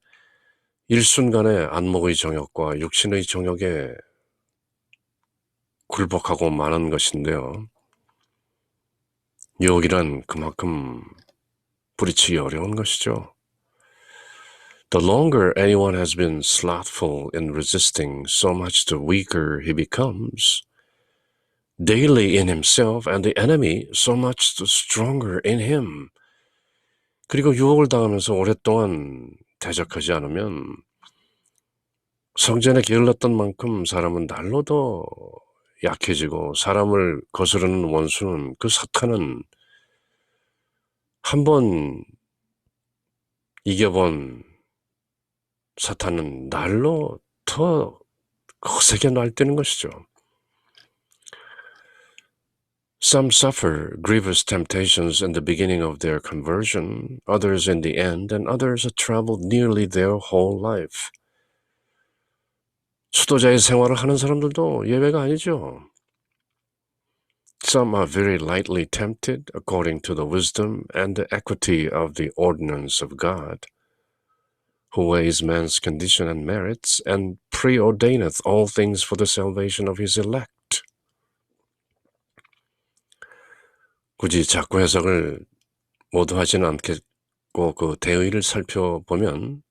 일순간에 안목의 정욕과 육신의 정욕에 굴복하고 마는 것인데요. 유혹이란 그만큼 뿌리치기 어려운 것이죠. The longer anyone has been slothful in resisting, so much the weaker he becomes. Daily in himself and the enemy, so much the stronger in him. 그리고 유혹을 당하면서 오랫동안 대적하지 않으면 성전에 게을렀던 만큼 사람은 날로 더 약해지고, 사람을 거스르는 원수는, 그 사탄은 한번 이겨본 사탄은 날로 더 거세게 날뛰는 것이죠. Some suffer grievous temptations in the beginning of their conversion, others in the end, and others have traveled nearly their whole life. 수도자의 생활을 하는 사람들도 예외가 아니죠. Some are very lightly tempted according to the wisdom and the equity of the ordinance of God, who weighs man's condition and merits, and preordaineth all things for the salvation of his elect. 굳이 자꾸 해석을 모두 하지는 않겠고 그 대의를 살펴보면,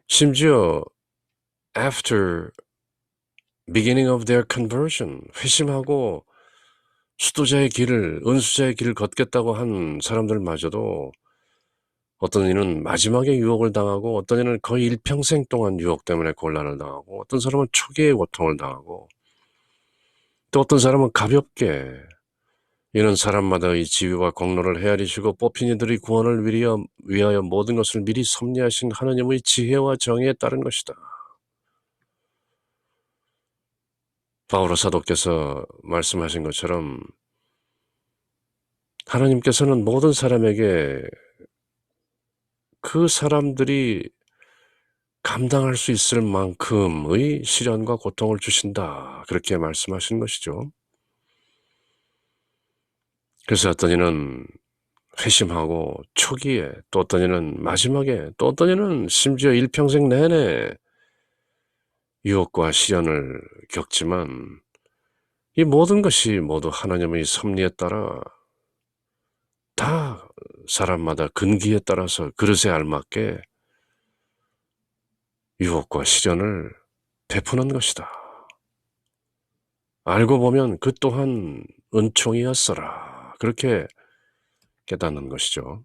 심지어 after beginning of their conversion, 회심하고 수도자의 길을, 은수자의 길을 걷겠다고 한 사람들마저도 어떤 이는 마지막에 유혹을 당하고, 어떤 이는 거의 일평생 동안 유혹 때문에 곤란을 당하고, 어떤 사람은 초기에 고통을 당하고, 또 어떤 사람은 가볍게, 이는 사람마다의 지위와 공로를 헤아리시고 뽑힌 이들의 구원을 위하여 모든 것을 미리 섭리하신 하나님의 지혜와 정의에 따른 것이다. 바오로 사도께서 말씀하신 것처럼 하나님께서는 모든 사람에게 그 사람들이 감당할 수 있을 만큼의 시련과 고통을 주신다, 그렇게 말씀하신 것이죠. 그래서 어떤 이는 회심하고 초기에, 또 어떤 이는 마지막에, 또 어떤 이는 심지어 일평생 내내 유혹과 시련을 겪지만, 이 모든 것이 모두 하나님의 섭리에 따라 다 사람마다 근기에 따라서 그릇에 알맞게 유혹과 시련을 베푸는 것이다. 알고 보면 그 또한 은총이었어라, 그렇게 깨닫는 것이죠.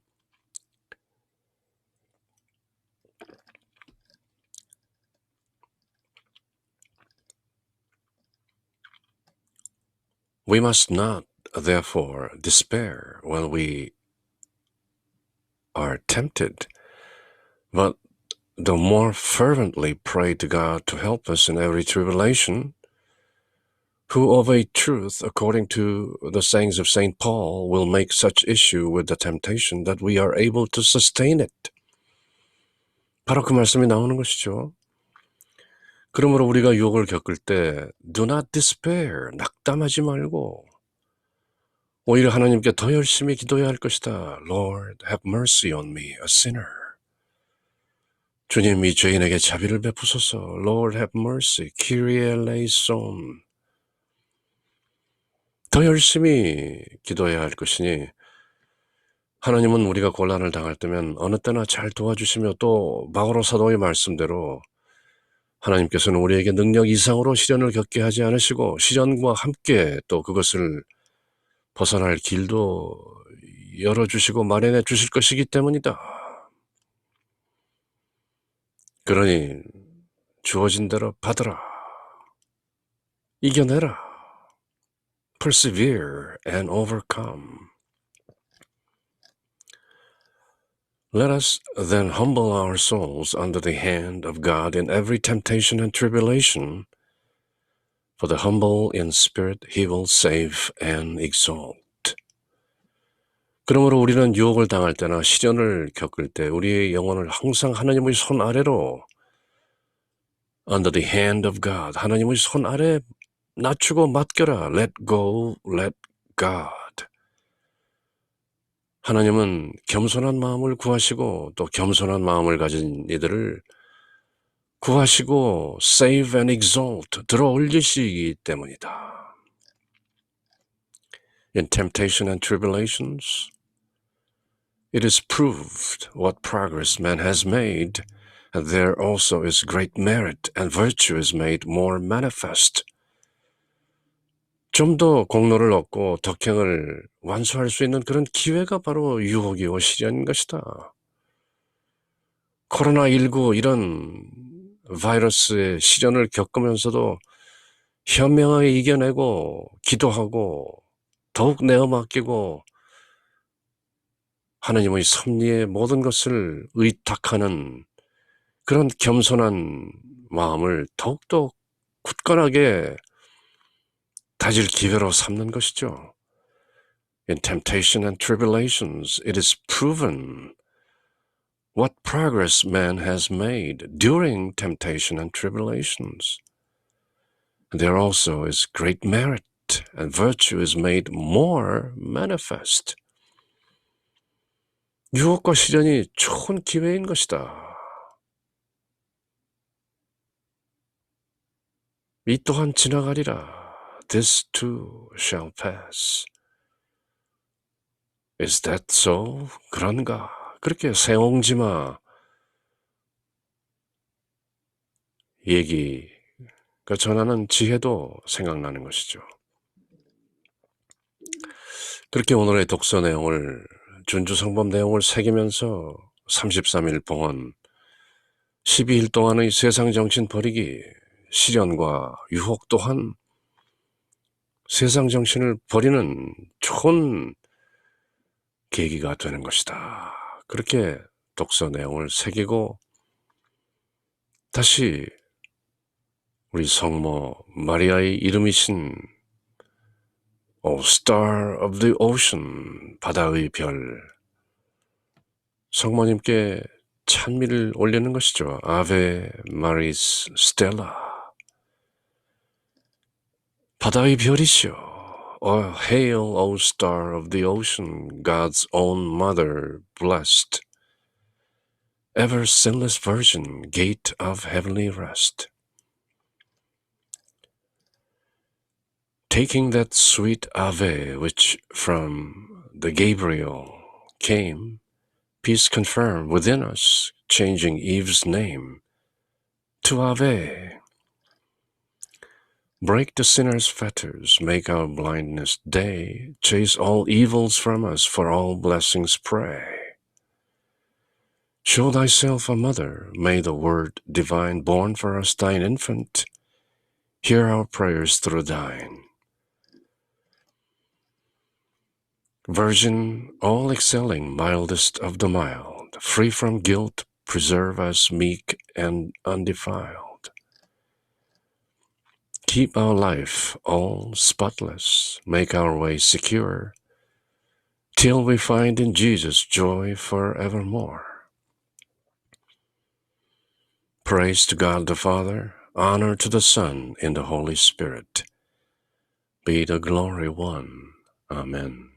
We must not, therefore, despair when we are tempted, but the more fervently pray to God to help us in every tribulation, who of a truth, according to the sayings of St. Paul, will make such issue with the temptation that we are able to sustain it. 바로 그 말씀이 나오는 것이죠. 그러므로 우리가 유혹을 겪을 때 do not despair, 낙담하지 말고 오히려 하나님께 더 열심히 기도해야 할 것이다. Lord, have mercy on me, a sinner. 주님, 이 죄인에게 자비를 베푸소서. Lord, have mercy, Kyrie eleison. 더 열심히 기도해야 할 것이니, 하나님은 우리가 곤란을 당할 때면 어느 때나 잘 도와주시며, 또 바오로 사도의 말씀대로 하나님께서는 우리에게 능력 이상으로 시련을 겪게 하지 않으시고, 시련과 함께 또 그것을 벗어날 길도 열어주시고 마련해 주실 것이기 때문이다. 그러니 주어진 대로 받으라. 이겨내라. Persevere and overcome. Let us then humble our souls under the hand of God in every temptation and tribulation, for the humble in spirit he will save and exalt. 그러므로 우리는 유혹을 당할 때나 시련을 겪을 때 우리의 영혼을 항상 하나님의 손 아래로 under the hand of God, 하나님의 손 아래 낮추고 맡겨라. Let go, let God. 하나님은 겸손한 마음을 구하시고 또 겸손한 마음을 가진 이들을 구하시고 save and exalt, 들어 올리시기 때문이다. In temptation and tribulations, it is proved what progress man has made, and there also is great merit, and virtue is made more manifest. 좀 더 공로를 얻고 덕행을 완수할 수 있는 그런 기회가 바로 유혹이고 시련인 것이다. 코로나19 이런 바이러스의 시련을 겪으면서도 현명하게 이겨내고 기도하고 더욱 내어 맡기고 하나님의 섭리의 모든 것을 의탁하는 그런 겸손한 마음을 더욱더 굳건하게 다질 기회로 삼는 것이죠. In temptation and tribulations, it is proven what progress man has made during temptation and tribulations. There also is great merit, and virtue is made more manifest. 유혹과 시련이 좋은 기회인 것이다. 이 또한 지나가리라. This too shall pass. Is that so? 그런가? 그렇게 세옹지마 얘기가 전하는 지혜도 생각나는 것이죠. 그렇게 오늘의 독서 내용을 준주성범 내용을 새기면서 33일 봉헌 12일 동안의 세상 정신 버리기 시련과 유혹 또한 세상 정신을 버리는 좋은 계기가 되는 것이다. 그렇게 독서 내용을 새기고 다시 우리 성모 마리아의 이름이신 O Star of the Ocean, 바다의 별, 성모님께 찬미를 올리는 것이죠. Ave Maris Stella, 바다의 별이시여. Oh, hail, O Star of the Ocean, God's own Mother, blessed, ever sinless Virgin, gate of heavenly rest. Taking that sweet Ave which from the Gabriel came, peace confirm within us, changing Eve's name to Ave. Break the sinner's fetters, make our blindness day, chase all evils from us, for all blessings pray. Show thyself a mother, may the Word divine born for us thine infant, hear our prayers through thine. Virgin, all excelling, mildest of the mild, free from guilt, preserve us meek and undefiled. Keep our life all spotless, make our way secure, till we find in Jesus joy forevermore. Praise to God the Father, honor to the Son, in the Holy Spirit. Be the glory one. Amen.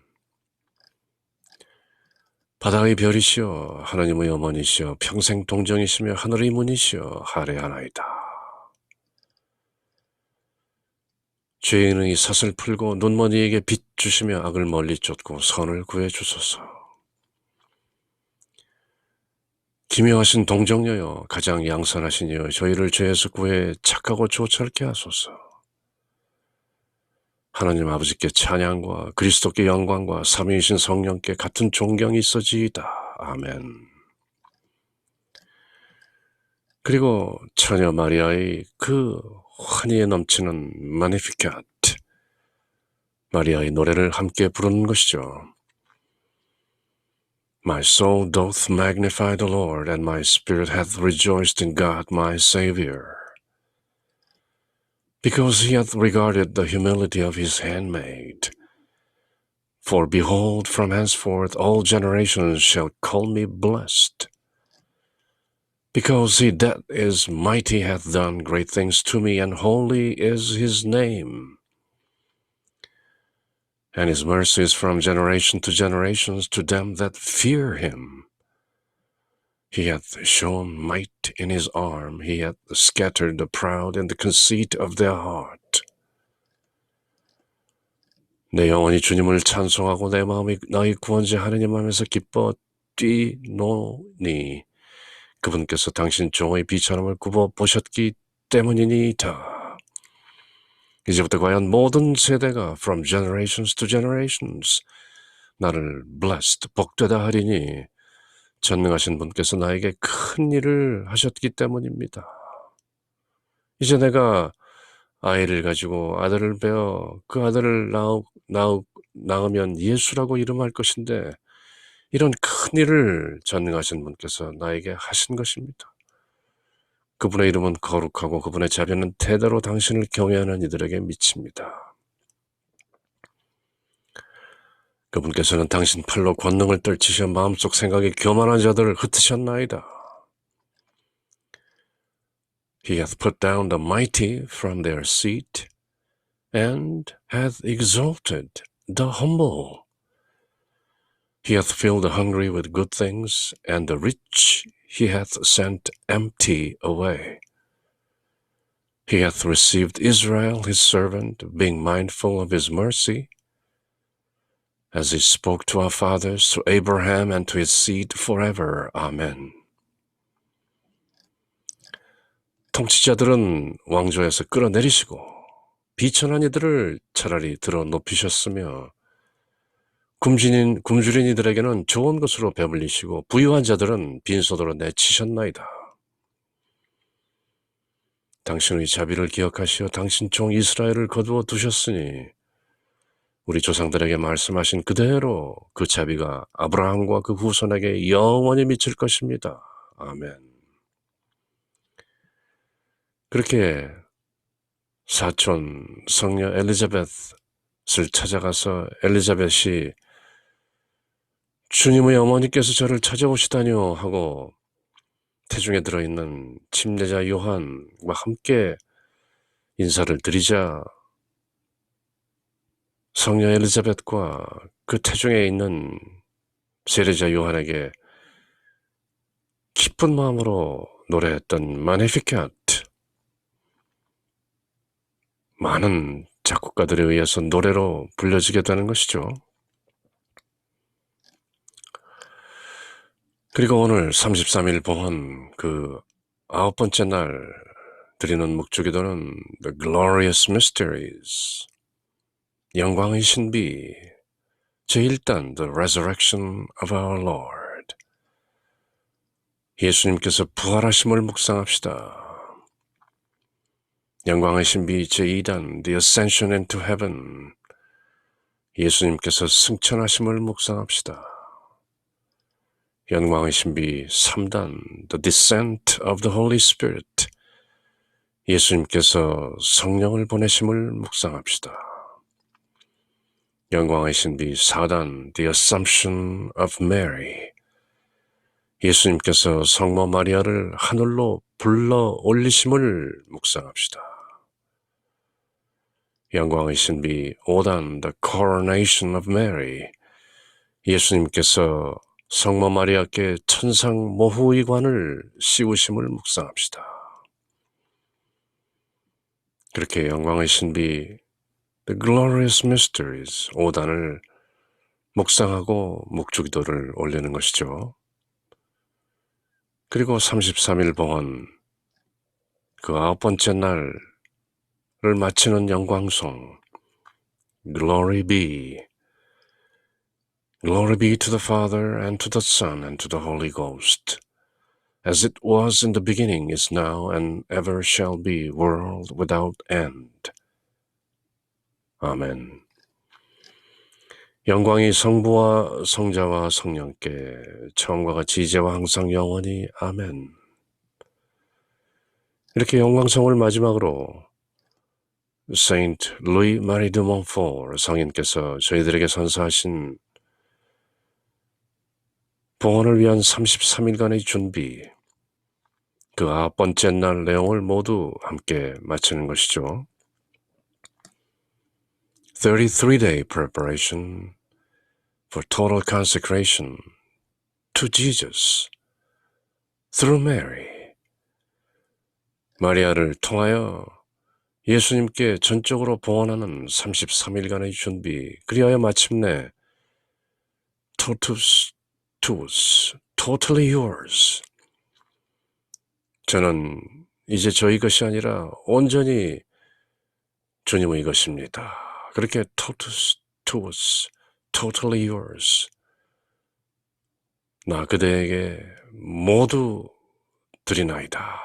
바다의 별이시여, 하나님의 어머니시여, 평생 동정이시며 하늘의 문이시여, 할례하나이다. 죄인의 삿을 풀고 눈먼이에게 빛 주시며 악을 멀리 쫓고 선을 구해 주소서. 기묘하신 동정녀여, 가장 양선하신 이여, 저희를 죄에서 구해 착하고 조철케 하소서. 하나님 아버지께 찬양과 그리스도께 영광과 삼위이신 성령께 같은 존경이 있어지이다. 아멘. 그리고 처녀 마리아의 그 환희에 넘치는 마니피cat, 마리아의 노래를 함께 부르는 것이죠. My soul doth magnify the Lord, and my spirit hath rejoiced in God my Saviour, because he hath regarded the humility of his handmaid. For behold, from henceforth all generations shall call me blessed. Because he that is mighty hath done great things to me, and holy is his name. And his mercy is from generation to generations to them that fear him. He hath shown might in his arm, he hath scattered the proud in the conceit of their heart. 내 영혼이 주님을 찬송하고 내 마음이 나의 구원자 하느님 하면서 기뻐 뛰노니 그분께서 당신 종의 비천함을 굽어 보셨기 때문이니이다. 이제부터 과연 모든 세대가 from generations to generations 나를 blessed, 복되다 하리니 전능하신 분께서 나에게 큰 일을 하셨기 때문입니다. 이제 내가 아이를 가지고 아들을 베어 그 아들을 낳으면 예수라고 이름할 것인데 이런 큰 일을 전능하신 분께서 나에게 하신 것입니다. 그분의 이름은 거룩하고 그분의 자비는 대대로 당신을 경외하는 이들에게 미칩니다. 그분께서는 당신 팔로 권능을 떨치셔 마음속 생각이 교만한 자들을 흩으셨나이다. He hath put down the mighty from their seat and hath exalted the humble. He hath filled the hungry with good things, and the rich he hath sent empty away. He hath received Israel his servant, being mindful of his mercy, as he spoke to our fathers, to Abraham, and to his seed forever. Amen. 통치자들은 왕조에서 끌어내리시고 비천한 이들을 차라리 들어 높이셨으며 굶주린 이들에게는 좋은 것으로 배불리시고 부유한 자들은 빈소도로 내치셨나이다. 당신의 자비를 기억하시어 당신 종 이스라엘을 거두어 두셨으니 우리 조상들에게 말씀하신 그대로 그 자비가 아브라함과 그 후손에게 영원히 미칠 것입니다. 아멘. 그렇게 사촌 성녀 엘리자벳을 찾아가서 엘리자벳이 주님의 어머니께서 저를 찾아오시다니요 하고 태중에 들어있는 침례자 요한과 함께 인사를 드리자 성녀 엘리자벳과 그 태중에 있는 세례자 요한에게 기쁜 마음으로 노래했던 마니피캣 많은 작곡가들에 의해서 노래로 불려지게 되는 것이죠. 그리고 오늘 33일 봉헌 그 9번째 날 드리는 묵주기도는 The Glorious Mysteries, 영광의 신비, 제1단 The Resurrection of our Lord, 예수님께서 부활하심을 묵상합시다. 영광의 신비 제2단 The Ascension into Heaven, 예수님께서 승천하심을 묵상합시다. 영광의 신비 3단 The Descent of the Holy Spirit, 예수님께서 성령을 보내심을 묵상합시다. 영광의 신비 4단 The Assumption of Mary, 예수님께서 성모 마리아를 하늘로 불러 올리심을 묵상합시다. 영광의 신비 5단 The Coronation of Mary, 예수님께서 성모 마리아께 천상 모후의관을 씌우심을 묵상합시다. 그렇게 영광의 신비 The Glorious Mysteries 5단을 묵상하고 묵주기도를 올리는 것이죠. 그리고 33일 봉헌 그 9번째 날을 마치는 영광송 Glory be. Glory be to the Father, and to the Son, and to the Holy Ghost, as it was in the beginning, is now, and ever shall be, world without end. 아멘. 영광이 성부와 성자와 성령께 처음과 같이 이제와 항상 영원히 아멘. 이렇게 영광성을 마지막으로 세인트 루이 마리 드 몬포르 성인께서 저희들에게 선사하신 봉헌을 위한 33일간의 준비, 그 9번째 날 내용을 모두 함께 마치는 것이죠. 33-day preparation for total consecration to Jesus through Mary. 마리아를 통하여 예수님께 전적으로 봉헌하는 33일간의 준비, 그리하여 마침내 totus tuus, totally yours. 저는 이제 저희 것이 아니라 온전히 주님의 것입니다. 그렇게 totus tuus, totally yours. 나 그대에게 모두 드리나이다.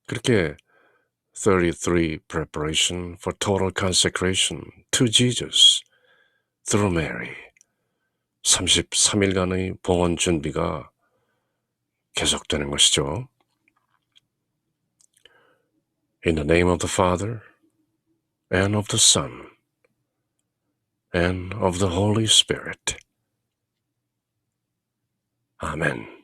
그렇게 33 preparation for total consecration to Jesus through Mary. 33일간의 봉헌 준비가 계속되는 것이죠. In the name of the Father, and of the Son, and of the Holy Spirit. Amen.